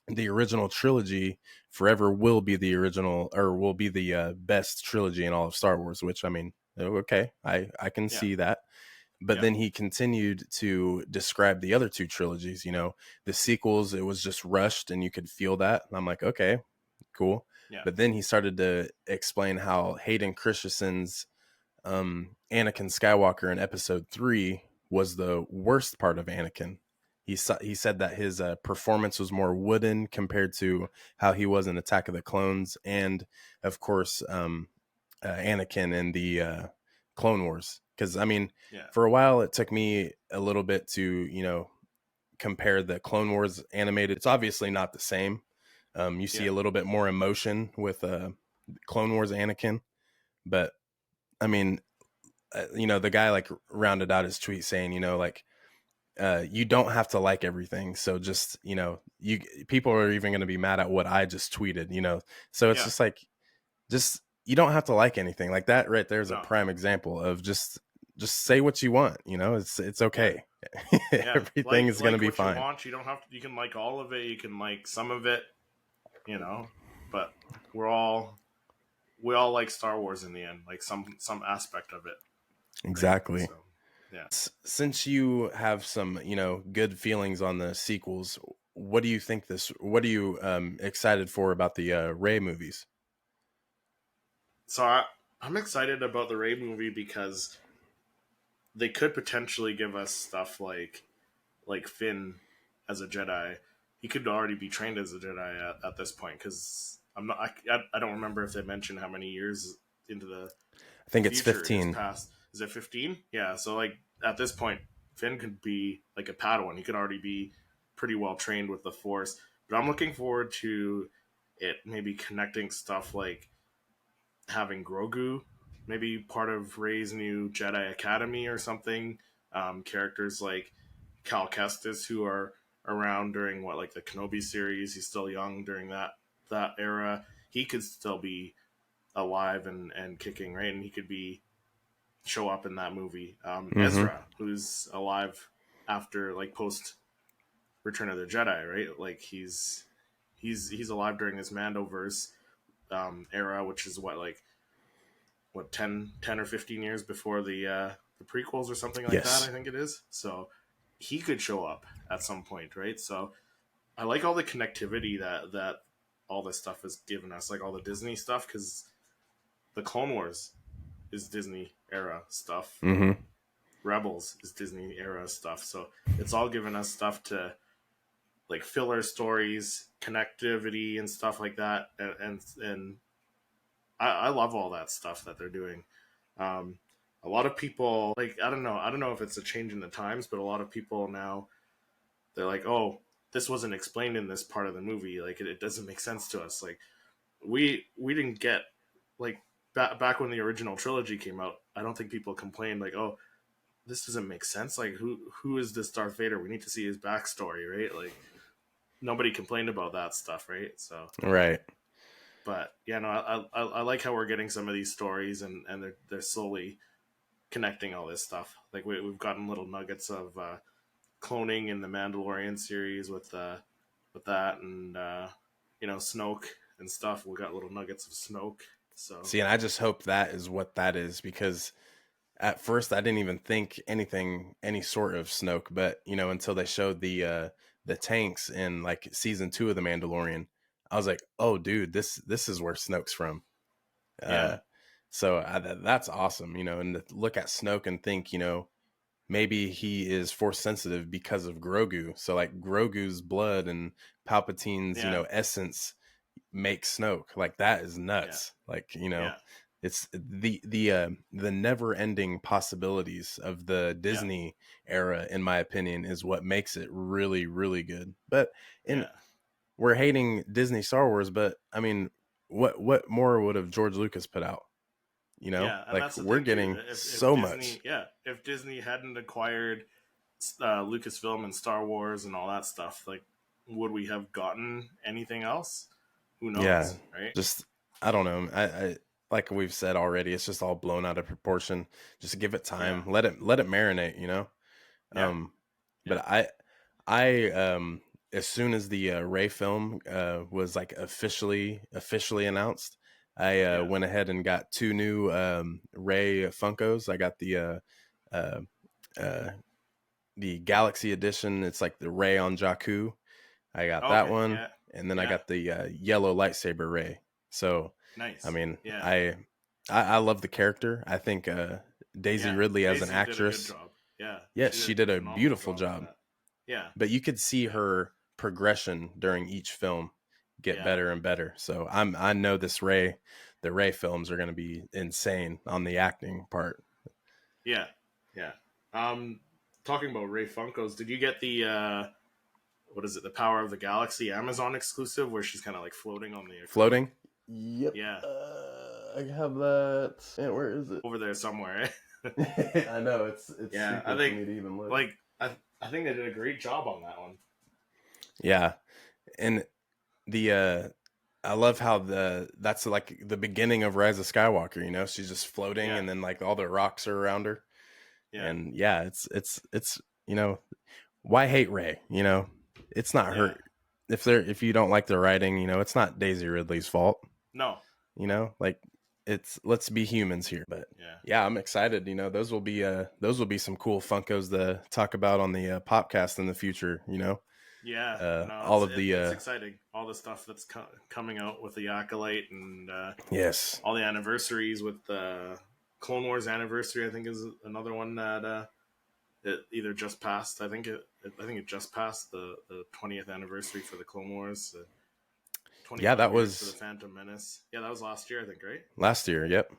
the original trilogy forever will be the original, or will be the best trilogy in all of Star Wars, which I mean, okay, I can yeah, see that. But yeah, then he continued to describe the other two trilogies, the sequels, it was just rushed and you could feel that. And I'm like, okay, cool. yeah, But then he started to explain how Hayden Christensen's Anakin Skywalker in episode 3 was the worst part of Anakin. He said that his performance was more wooden compared to how he was in Attack of the Clones, and of course, Anakin in the Clone Wars. Because I mean, yeah, for a while, it took me a little bit to compare the Clone Wars animated. It's obviously not the same. You see yeah, a little bit more emotion with Clone Wars Anakin, but I mean, the guy like rounded out his tweet saying, like, you don't have to like everything. So just, you people are even going to be mad at what I just tweeted, So it's yeah. just like, just, you don't have to like anything. Like that right there is a No, prime example of just say what you want, it's yeah, okay. yeah. Everything is going to Like be what you fine. want. You don't have to. You can like all of it. You can like some of it. But we're all we all like Star Wars in the end, like some aspect of it, right? Exactly. So yeah. Since you have some, good feelings on the sequels, what are you excited for about the Ray movies? So I'm excited about the Ray movie because they could potentially give us stuff like Finn as a Jedi. He could already be trained as a Jedi at this point because I don't remember if they mentioned how many years into the I think it's future is 15. past. Is it 15? Yeah. So like at this point, Finn could be like a Padawan. He could already be pretty well trained with the Force. But I'm looking forward to it maybe connecting stuff like having Grogu, maybe part of Rey's new Jedi Academy or something. Characters like Cal Kestis who are around during like the Kenobi series. He's still young during that era. He could still be alive and kicking, right? And he could be show up in that movie. Mm-hmm. Ezra, who's alive after like post Return of the Jedi, right? Like he's alive during this Mandoverse era, which is what 10 or 15 years before the prequels or something like that. I Yes. think it is. So he could show up at some point, right? So I like all the connectivity that all this stuff has given us, like all the Disney stuff, because the Clone Wars is Disney era stuff. Mm-hmm. Rebels is Disney era stuff. So it's all given us stuff to like filler stories, connectivity, and stuff like that. And I love all that stuff that they're doing. Um, a lot of people like I don't know if it's a change in the times, but a lot of people now they're like, oh, this wasn't explained in this part of the movie. Like it doesn't make sense to us. Like we didn't get like back when the original trilogy came out. I don't think people complained like, oh, this doesn't make sense. Like who is this Darth Vader? We need to see his backstory, right? Like nobody complained about that stuff, right? So, Right. but yeah, no, I like how we're getting some of these stories and they're slowly connecting all this stuff. Like we've gotten little nuggets of cloning in the Mandalorian series with that and Snoke and stuff. We got little nuggets of Snoke. So See, and I just hope that is what that is, because at first I didn't even think any sort of Snoke, but until they showed the tanks in like season 2 of The Mandalorian, I was like, oh, dude, this is where Snoke's from. Uh, yeah, so that's awesome, and to look at Snoke and think, maybe he is force sensitive because of Grogu. So like Grogu's blood and Palpatine's, yeah, essence make Snoke. Like that is yeah, nuts. Like, yeah, it's the never ending possibilities of the yeah, Disney era, in my opinion, is what makes it really, really good. But and yeah, we're hating Disney Star Wars, but I mean, what more would have George Lucas put out? yeah. And Like that's the we're thing too. getting If so much. Disney, yeah, if Disney hadn't acquired Lucasfilm and Star Wars and all that stuff, like, would we have gotten anything else? Who Yeah, knows, right? just I don't know. I like we've said already, it's just all blown out of proportion. Just give it Yeah, time. Let it marinate, yeah, Um yeah, but I as soon as the Ray film was like officially announced, I yeah. went ahead and got 2 new Ray Funkos. I got uh uh the Galaxy edition. It's like the Ray on Jakku. I got that Okay, one, yeah, and then I yeah. got the yellow lightsaber Ray. So, I Nice. mean, Yeah, I love the character. I think Daisy yeah. Ridley as an Daisy did a good actress, job. Yeah, yes, she did she a did a phenomenal beautiful job with job. that. Yeah, But you could see yeah, her progression during each film get yeah, better and better. So I know the Ray films are going to be insane on the acting part. yeah, yeah. Um, Talking about Ray Funkos, did you get the what is it? The Power of the Galaxy Amazon exclusive, where she's kind of like floating on the acrylic. Floating. Yep. Yeah, I have that. Yeah, where is it? over there somewhere. I know it's Yeah, I secret for think me to even look. like I think they did a great job on that one. Yeah, and the I love how that's like the beginning of Rise of Skywalker. She's just floating, Yeah, and then like all the rocks are around her, yeah, and yeah, it's why hate Ray? It's not yeah. her. If you don't like the writing, it's not Daisy Ridley's fault. No, Like it's let's be humans here. But yeah, yeah, I'm excited. Those will be some cool Funkos to talk about on the podcast in the future. yeah. No, All of it's the exciting. All the stuff that's coming out with the acolyte and yes, all the anniversaries with the Clone Wars anniversary. I think is another one that it either just passed. I think it just passed the 20th anniversary for the Clone Wars. yeah, 25 that years for the was Phantom Menace. Yeah, that was last year, I think, right? last year. Yep.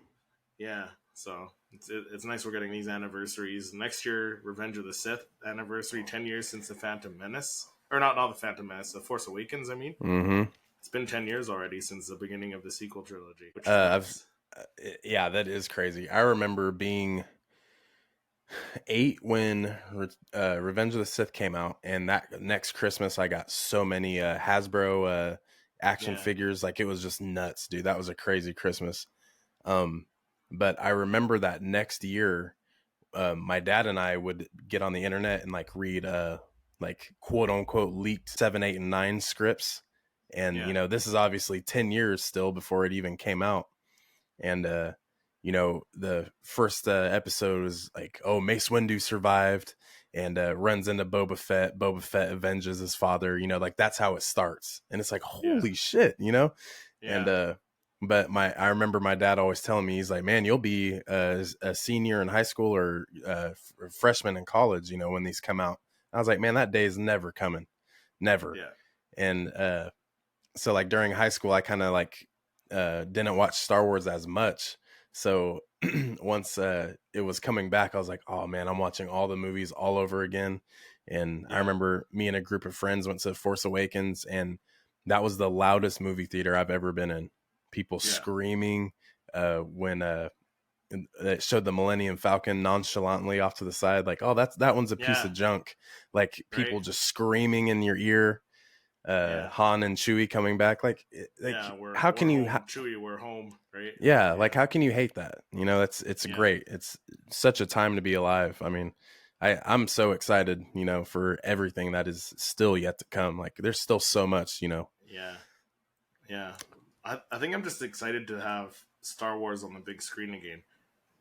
Yeah. So it's nice we're getting these anniversaries. Next year, Revenge of the Sith anniversary, 10 years since the Phantom Menace. Or not the Phantom Menace, the Force Awakens, I mean. Mm-hmm. It's been 10 years already since the beginning of the sequel trilogy, which is I've nuts. yeah, that is crazy. I remember being 8 when Revenge of the Sith came out, and that next Christmas I got so many Hasbro action Yeah. figures. Like it was just nuts, dude. That was a crazy Christmas. Um, but I remember that next year, my dad and I would get on the internet and like read like quote unquote leaked 7, 8, and 9 scripts. And Yeah. this is obviously 10 years still before it even came out. And the first episode was like, oh, Mace Windu survived and runs into Boba Fett. Boba Fett avenges his father. Like that's how it starts, and it's like, Yeah. holy shit. And Yeah. but I remember my dad always telling me, he's like, man, you'll be a senior in high school or freshman in college, when these come out. I was like, man, that day is never coming, never. Yeah. And so like during high school, I kind of like didn't watch Star Wars as much. So once it was coming back, I was like, oh man, I'm watching all the movies all over again. And I Yeah. remember me and a group of friends went to Force Awakens, and that was the loudest movie theater I've ever been in. People Yeah. screaming when it showed the Millennium Falcon nonchalantly off to the side, like, oh, that one's a piece Yeah. of junk. Like Right. people just screaming in your ear. Yeah. Han and Chewie coming back, like Yeah. We're how we're can you home, Chewie. We're home. Right. yeah, like Yeah. how can you hate that? It's Yeah. great. It's such a time to be alive. I mean, I'm so excited, for everything that is still yet to come. Like there's still so much. Yeah. Yeah. I think I'm just excited to have Star Wars on the big screen again,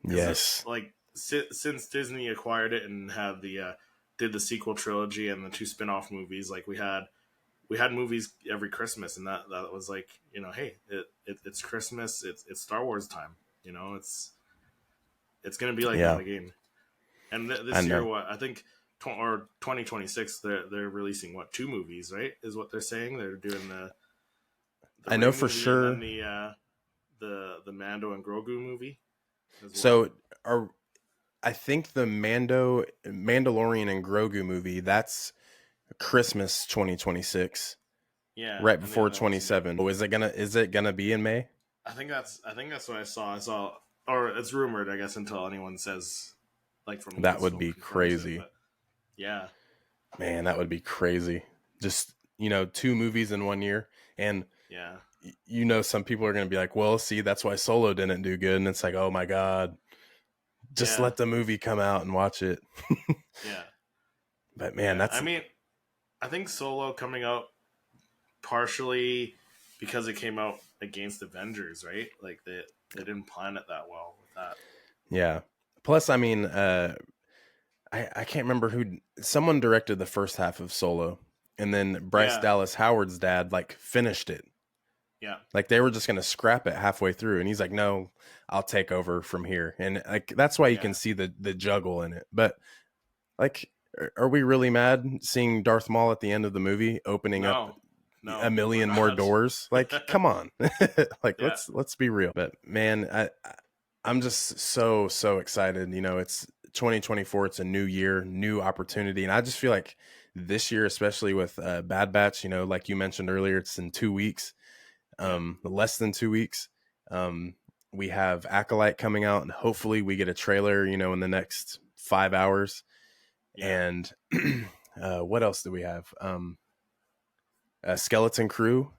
because Yes. like since Disney acquired it and had did the sequel trilogy and the two spin-off movies, like we had movies every Christmas, and that was like, hey, it's Christmas, it's Star Wars time, it's gonna be like that Yeah, again. And I this year, know. what I think, or 2026, they're releasing what, two movies, right? Is what they're saying. They're doing the I know Ray for movie, and then sure. the Mando and Grogu movie as well. So are I think the Mandalorian and Grogu movie, that's Christmas 2026, Yeah, right and the before other one's May. 27. Oh, is it gonna be in May? I think that's what I saw. Or it's rumored, I guess, until anyone says, like from That would Lucasfilm be confirms it. crazy. But yeah, Man, that would be crazy. Just, two movies in one year. And, yeah, some people are going to be like, well, see, that's why Solo didn't do good. And it's like, oh my God, just yeah, let the movie come out and watch it. yeah, But man, yeah. that's, I mean, I think Solo coming out partially because it came out against Avengers, right? Like they didn't plan it that well with that. yeah. Plus, I mean, I can't remember someone directed the first half of Solo. And then Bryce Yeah, Dallas Howard's dad, like, finished it. yeah, Like they were just going to scrap it halfway through, and he's like, "No, I'll take over from here." And like that's why you can yeah. see the juggle in it. But like, are we really mad seeing Darth Maul at the end of the movie opening up No, a no, we're million more not. doors? Like, come on, like Yeah, let's be real. But man, I'm just so excited. It's 2024. It's a new year, new opportunity, and I just feel like this year, especially with Bad Batch, like you mentioned earlier, it's in 2 weeks, yeah, less than 2 weeks. We have Acolyte coming out, and hopefully we get a trailer, in the next 5 hours. yeah, And what else do we have? A Skeleton Crew.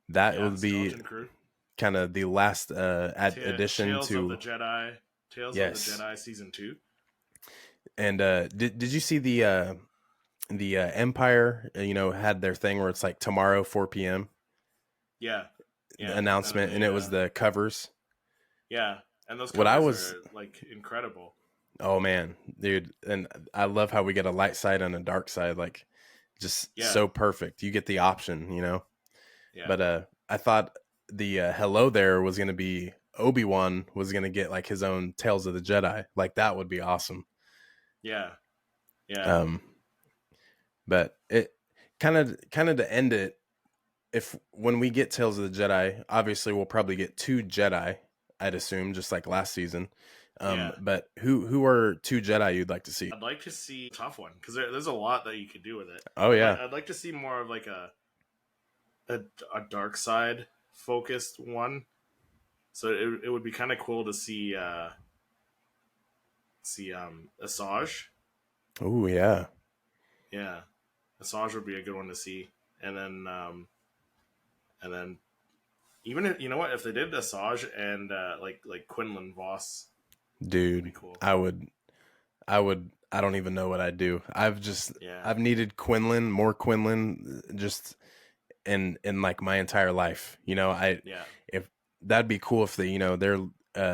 That yeah. would be Skeleton Crew, kind of the last addition Tales of the to. Jedi, Tales of the Yes. Jedi season 2. And did you see the Empire? Had their thing where it's like tomorrow 4 p.m. Yeah, yeah, and then announcement, and it was the covers. yeah, and those What I covers was are like incredible. Oh man, dude, and I love how we get a light side and a dark side, like just Yeah, so perfect. You get the option. yeah, But I thought the hello there was gonna be Obi-Wan was gonna get like his own Tales of the Jedi, like that would be awesome. yeah, yeah, Um, but it kind of to end it, if when we get Tales of the Jedi, obviously we'll probably get two Jedi, I'd assume, just like last season. yeah. But who are two Jedi you'd like to see? I'd like to see a tough one, because there's a lot that you could do with it. Oh I'd like yeah, I'd like to see more of like a, a dark side focused one. So it would be kind of cool to see Asajj. oh yeah. Yeah, Asajj would be a good one to see, and then even if, you know what, if they did Asajj and like Quinlan Voss, would be Dude, cool. I would I don't even know what I'd do. Yeah, I've needed Quinlan, more Quinlan, just in like my entire life. yeah, If that'd be cool if they're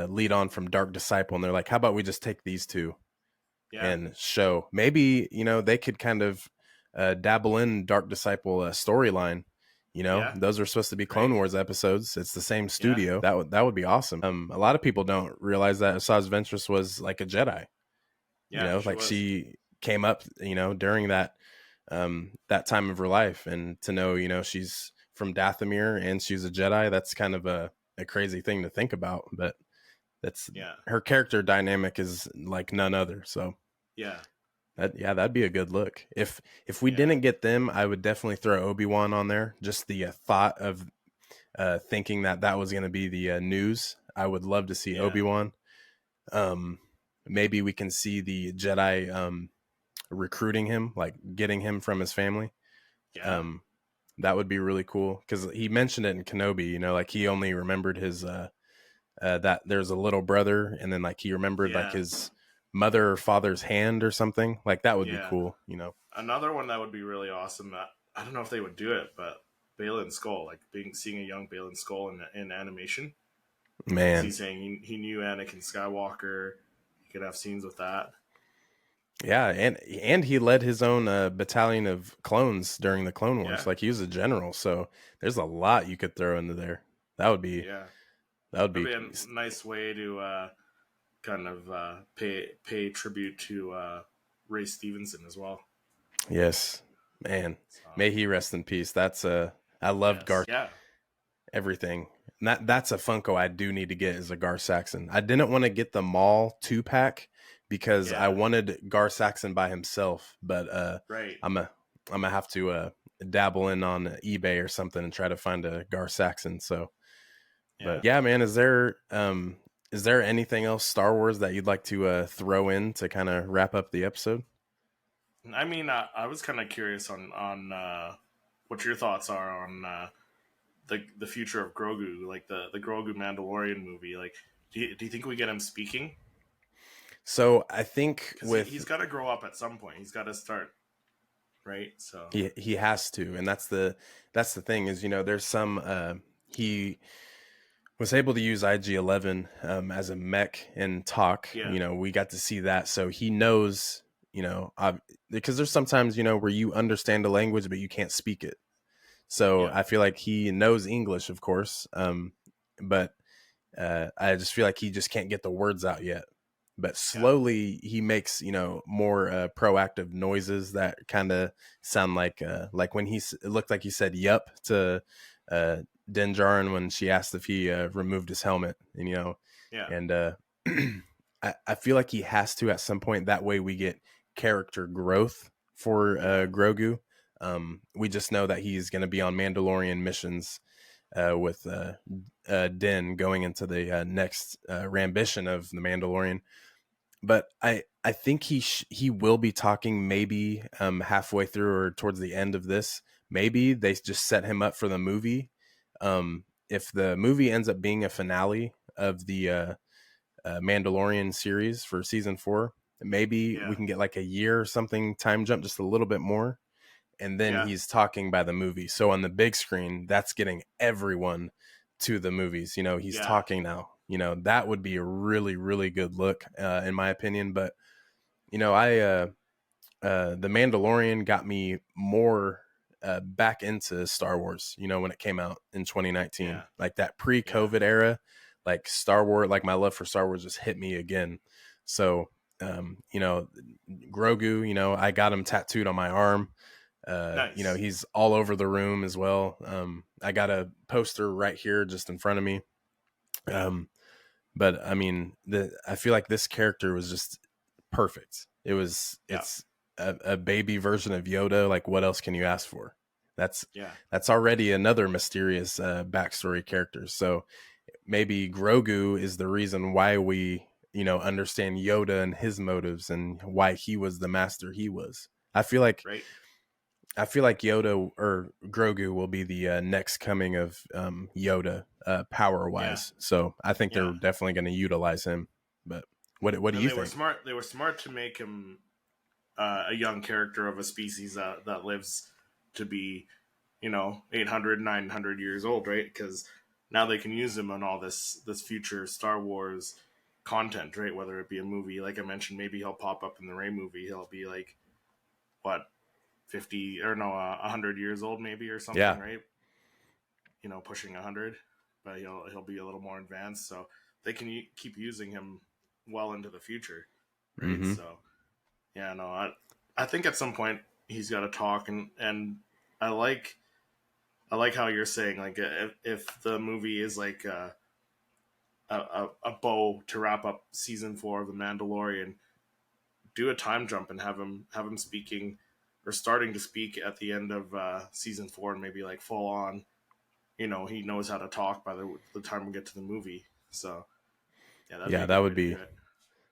lead on from Dark Disciple and they're like, how about we just take these two yeah, and show maybe they could kind of dabble in Dark Disciple storyline. yeah. Those are supposed to be Clone Right. Wars episodes. It's the same Yeah, studio. That would be awesome. A lot of people don't realize that Asajj Ventress was like a Jedi. yeah. She Like was. she came up during that time of her life, and to know she's from Dathomir and she's a Jedi, that's kind of a crazy thing to think about, but that's Yeah, her character dynamic is like none other. So yeah, that'd be a good look. If we yeah, didn't get them, I would definitely throw Obi-Wan on there. Just the thought of thinking that was going to be the news. I would love to see yeah, Obi-Wan. um Maybe we can see the Jedi recruiting him, like getting him from his family. yeah, um that would be really cool, because he mentioned it in Kenobi, like he only remembered his that there's a little brother, and then like he remembered like yeah, his mother or father's hand or something. Like that would be yeah. cool. Another one that would be really awesome. I don't know if they would do it, but Balin Skull, like seeing a young Balin Skull in animation, because Man, he's saying he knew Anakin Skywalker. He could have scenes with that. yeah, and he led his own battalion of clones during the Clone Wars. Yeah, Like he was a general, so there's a lot you could throw into there. That would be yeah. that would That'd be be a nice way to kind of pay tribute to Ray Stevenson as well. Yes, man. So May he rest in peace. That's I loved yes, Gar yeah, everything. And that's a Funko I do need to get, is a Gar Saxon. I didn't want to get the Maul 2-pack because I yeah, wanted Gar Saxon by himself, but right. I'm a I'm gonna have to dabble in on eBay or something and try to find a Gar Saxon. So, but Yeah. yeah, man, is there anything else Star Wars that you'd like to throw in to kind of wrap up the episode? I mean, I was kind of curious on what your thoughts are on the future of Grogu, like the Grogu Mandalorian movie. Like, do you think we get him speaking? So I think Because with he's got to grow up at some point. He's got to start, right? So he has to, and that's the thing is there's some he was able to use IG-11 as a mech and talk. yeah, We got to see that, so he knows. Because there's sometimes where you understand a language but you can't speak it. So yeah, I feel like he knows English, of course, but I just feel like he just can't get the words out yet. But yeah, slowly he makes more proactive noises that kind of sound like when it looked like he said "yup" to uh, Din Djarin when she asked if he removed his helmet, yeah, and I feel like he has to at some point. That way we get character growth for yeah, Grogu. We just know that he's going to be on Mandalorian missions with Din going into the next rambition of the Mandalorian. But I think he will be talking maybe halfway through or towards the end of this. Maybe they just set him up for the movie. If the movie ends up being a finale of the Mandalorian series for season 4, maybe we yeah, can get like a year or something time jump, just a little bit more, and then yeah, he's talking by the movie. So on the big screen, that's getting everyone to the movies. He's yeah, talking now. That would be a really, really good look, in my opinion. But I the Mandalorian got me more back into Star Wars. When it came out in 2019, yeah, like that yeah, pre-COVID era, like Star Wars, like my love for Star Wars just hit me again. So, Grogu, I got him tattooed on my arm. nice. He's all over the room as well. I got a poster right here just in front of me. Yeah, But I mean, I feel like this character was just perfect. yeah, It's a baby version of Yoda. Like, what else can you ask for? That's yeah, that's already another mysterious backstory character. So maybe Grogu is the reason why we understand Yoda and his motives and why he was the master he was. I feel like right. Yoda or Grogu will be the next coming of Yoda power Yeah, wise. So I think they're yeah. definitely going to utilize him. But What do And you they were think? smart. They were smart to make him a young character of a species that lives to be, 800, 900 years old, right? Because now they can use him on all this future Star Wars content, right? Whether it be a movie, like I mentioned, maybe he'll pop up in the Ray movie. He'll be like what 50 or no 100 years old maybe or something, Yeah. right? Pushing 100, but he'll be a little more advanced, so they can keep using him well into the future, right? Mm-hmm. So yeah, no, I think at some point he's got to talk, and I like I like how you're saying, like, if the movie is like a bow to wrap up season 4 of the Mandalorian, do a time jump and have him speaking or starting to speak at the end of season 4, and maybe like full on, he knows how to talk by the time we get to the movie. So yeah, that'd be Yeah, a good way to do it.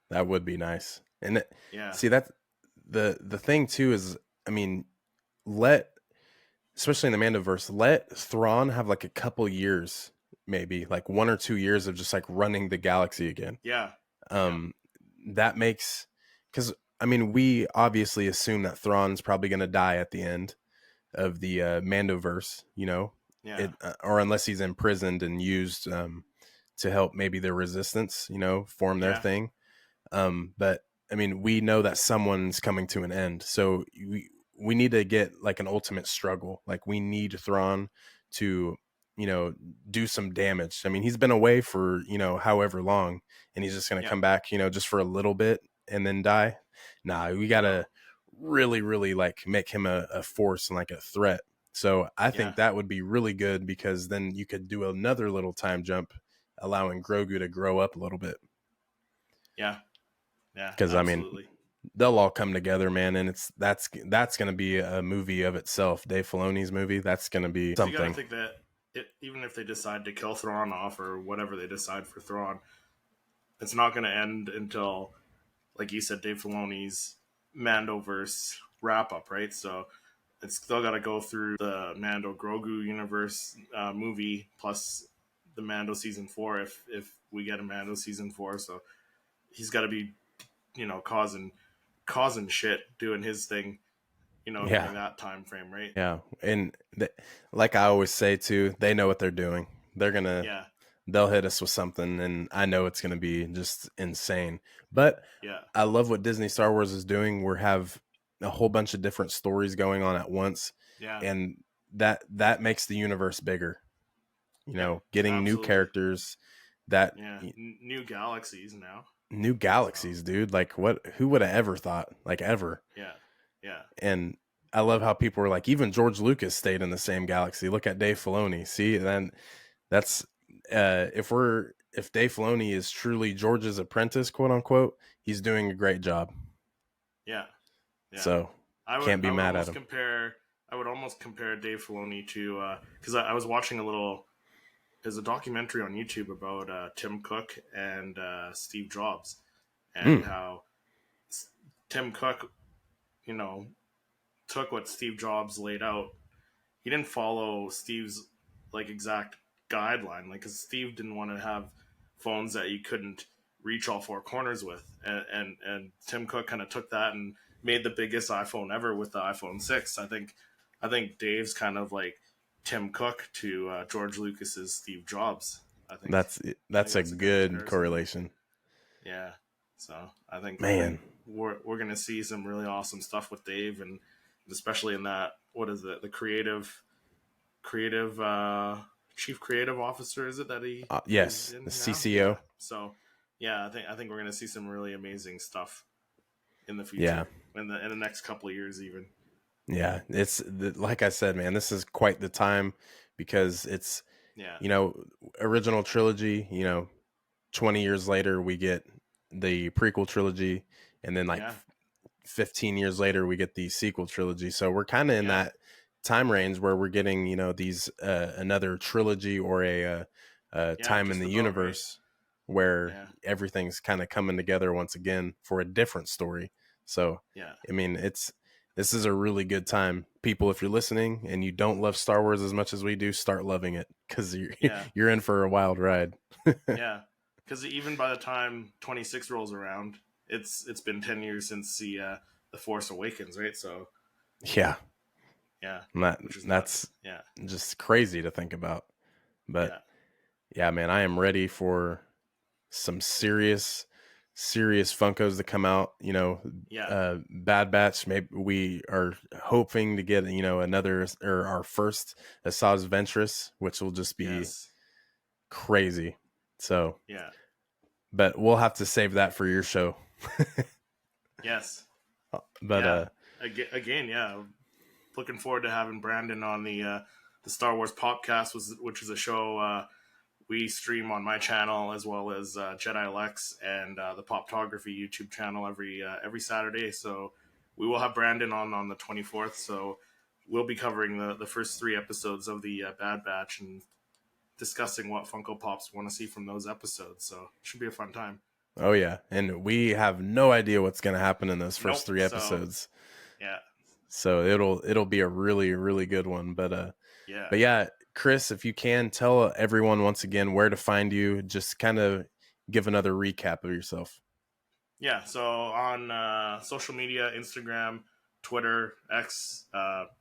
that would be nice. And Yeah, see that the thing too is, I mean, let especially in the Mandoverse, let Thrawn have like a couple years, maybe like 1 or 2 years of just like running the galaxy again. yeah, yeah, Um, that makes because I mean we obviously assume that Thrawn's probably going to die at the end of the Mandoverse, yeah, or unless he's imprisoned and used to help maybe the Resistance, form their yeah, thing. But I mean, we know that someone's coming to an end, so we need to get like an ultimate struggle. Like we need Thrawn to, you know, do some damage. I mean, he's been away for however long, and he's just gonna yeah. come back, just for a little bit and then die. Nah, we No, gotta really, really like make him a force and like a threat. So I yeah, think that would be really good because then you could do another little time jump, allowing Grogu to grow up a little bit. yeah, yeah, Because I mean, absolutely. they'll all come together, man, and that's going to be a movie of itself. Dave Filoni's movie, that's going to be So you got to something. think that even if they decide to kill Thrawn off or whatever they decide for Thrawn, it's not going to end until, like you said, Dave Filoni's Mandoverse wrap up, right? So it's still got to go through the Mando Grogu universe movie plus the Mando season 4 if we get a Mando season 4. So he's got to be causing shit, doing his thing, Yeah, during that time frame, right? yeah, and like I always say too, they know what they're doing. Yeah, They'll hit us with something, and I know it's gonna be just insane. But yeah, I love what Disney Star Wars is doing. We have a whole bunch of different stories going on at once, yeah, and that makes the universe bigger. yeah, Getting new absolutely. characters that Yeah, new galaxies now. new So galaxies, dude. Like who would have ever thought? Like ever. yeah, yeah, And I love how people were like, even George Lucas stayed in the same galaxy. Look at Dave Filoni. See, then that's if Dave Filoni is truly George's apprentice, quote unquote, he's doing a great job. yeah, yeah. So I would can't be I would mad at almost him. compare I would almost compare Dave Filoni to because I was watching a little. There's a documentary on YouTube about Tim Cook and Steve Jobs, and Mm, how Tim Cook, you know, took what Steve Jobs laid out. He didn't follow Steve's like exact guideline, like because Steve didn't want to have phones that you couldn't reach all four corners with, and Tim Cook kind of took that and made the biggest iPhone ever with the iPhone 6. I think Dave's kind of like Tim Cook to George Lucas's Steve Jobs. I think that's I think that's a that's a good good comparison. correlation, Yeah. So I think man. we're gonna see some really awesome stuff with Dave, and especially in that, what is it, the creative chief creative officer, is it that he's Yes, the in now? Yeah. CCO. So yeah, I think we're gonna see some really amazing stuff in the Yeah, future, in the next couple of years even. yeah. Like I said, man. This is quite the time because it's Yeah. you know original trilogy. 20 years later we get the prequel trilogy, and then like Yeah. 15 years later we get the sequel trilogy. So we're kind of in Yeah. that time range where we're getting these another trilogy or a Yeah. time in Just the about right. universe where Yeah. everything's kind of coming together once again for a different story. So Yeah. I mean, this is a really good time, people. If you're listening and you don't love Star Wars as much as we do, start loving it because you're Yeah. you're in for a wild ride. Yeah. because even by the time 26 rolls around, it's been 10 years since the Force Awakens, right? So Yeah, yeah, which is that's nuts. Yeah, just crazy to think about. But yeah, yeah, man, I am ready for some serious Funkos to come out. yeah, Bad Batch. Maybe we are hoping to get another or our first Asajj Ventress, which will just be yes, crazy. So, yeah, but we'll have to save that for your show. yes, But yeah. Again, yeah. Looking forward to having Brandon on the Star Wars podcast, which is a show we stream on my channel as well as Jedi Lex and the Poptography YouTube channel every Saturday. So we will have Brandon on the 24th. So we'll be covering the first 3 episodes of the Bad Batch and discussing what Funko Pops want to see from those episodes. So it should be a fun time. oh yeah, and we have no idea what's going to happen in those first Nope. 3 episodes. Yeah, So it'll be a really good one. yeah. But yeah, Chris, if you can tell everyone once again where to find you, just kind of give another recap of yourself. Yeah, so on social media, Instagram, Twitter, X,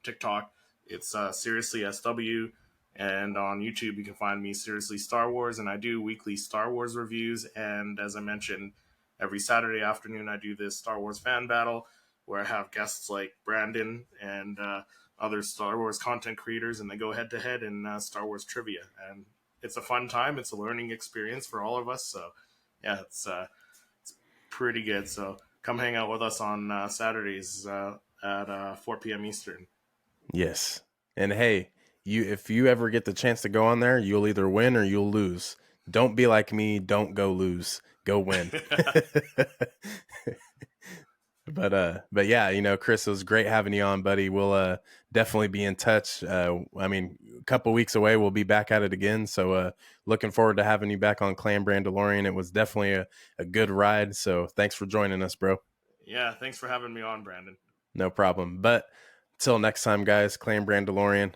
TikTok, it's Seriously SW. And on YouTube, you can find me Seriously Star Wars. And I do weekly Star Wars reviews. And as I mentioned, every Saturday afternoon, I do this Star Wars fan battle where I have guests like Brandon and other Star Wars content creators. And they go head to head in Star Wars trivia. And it's a fun time, it's a learning experience for all of us. So, yeah, it's pretty good. So come hang out with us on Saturdays at 4 p.m. Eastern. Yes. And hey, if you ever get the chance to go on there, you'll either win or you'll lose. Don't be like me, don't go lose. Go win. But yeah, Chris, it was great having you on, buddy. We'll definitely be in touch. I mean, a couple weeks away, we'll be back at it again. So looking forward to having you back on Clan Brandolorian. It was definitely a good ride. So thanks for joining us, bro. Yeah, thanks for having me on, Brandon. No problem. But till next time, guys, Clan Brandolorian.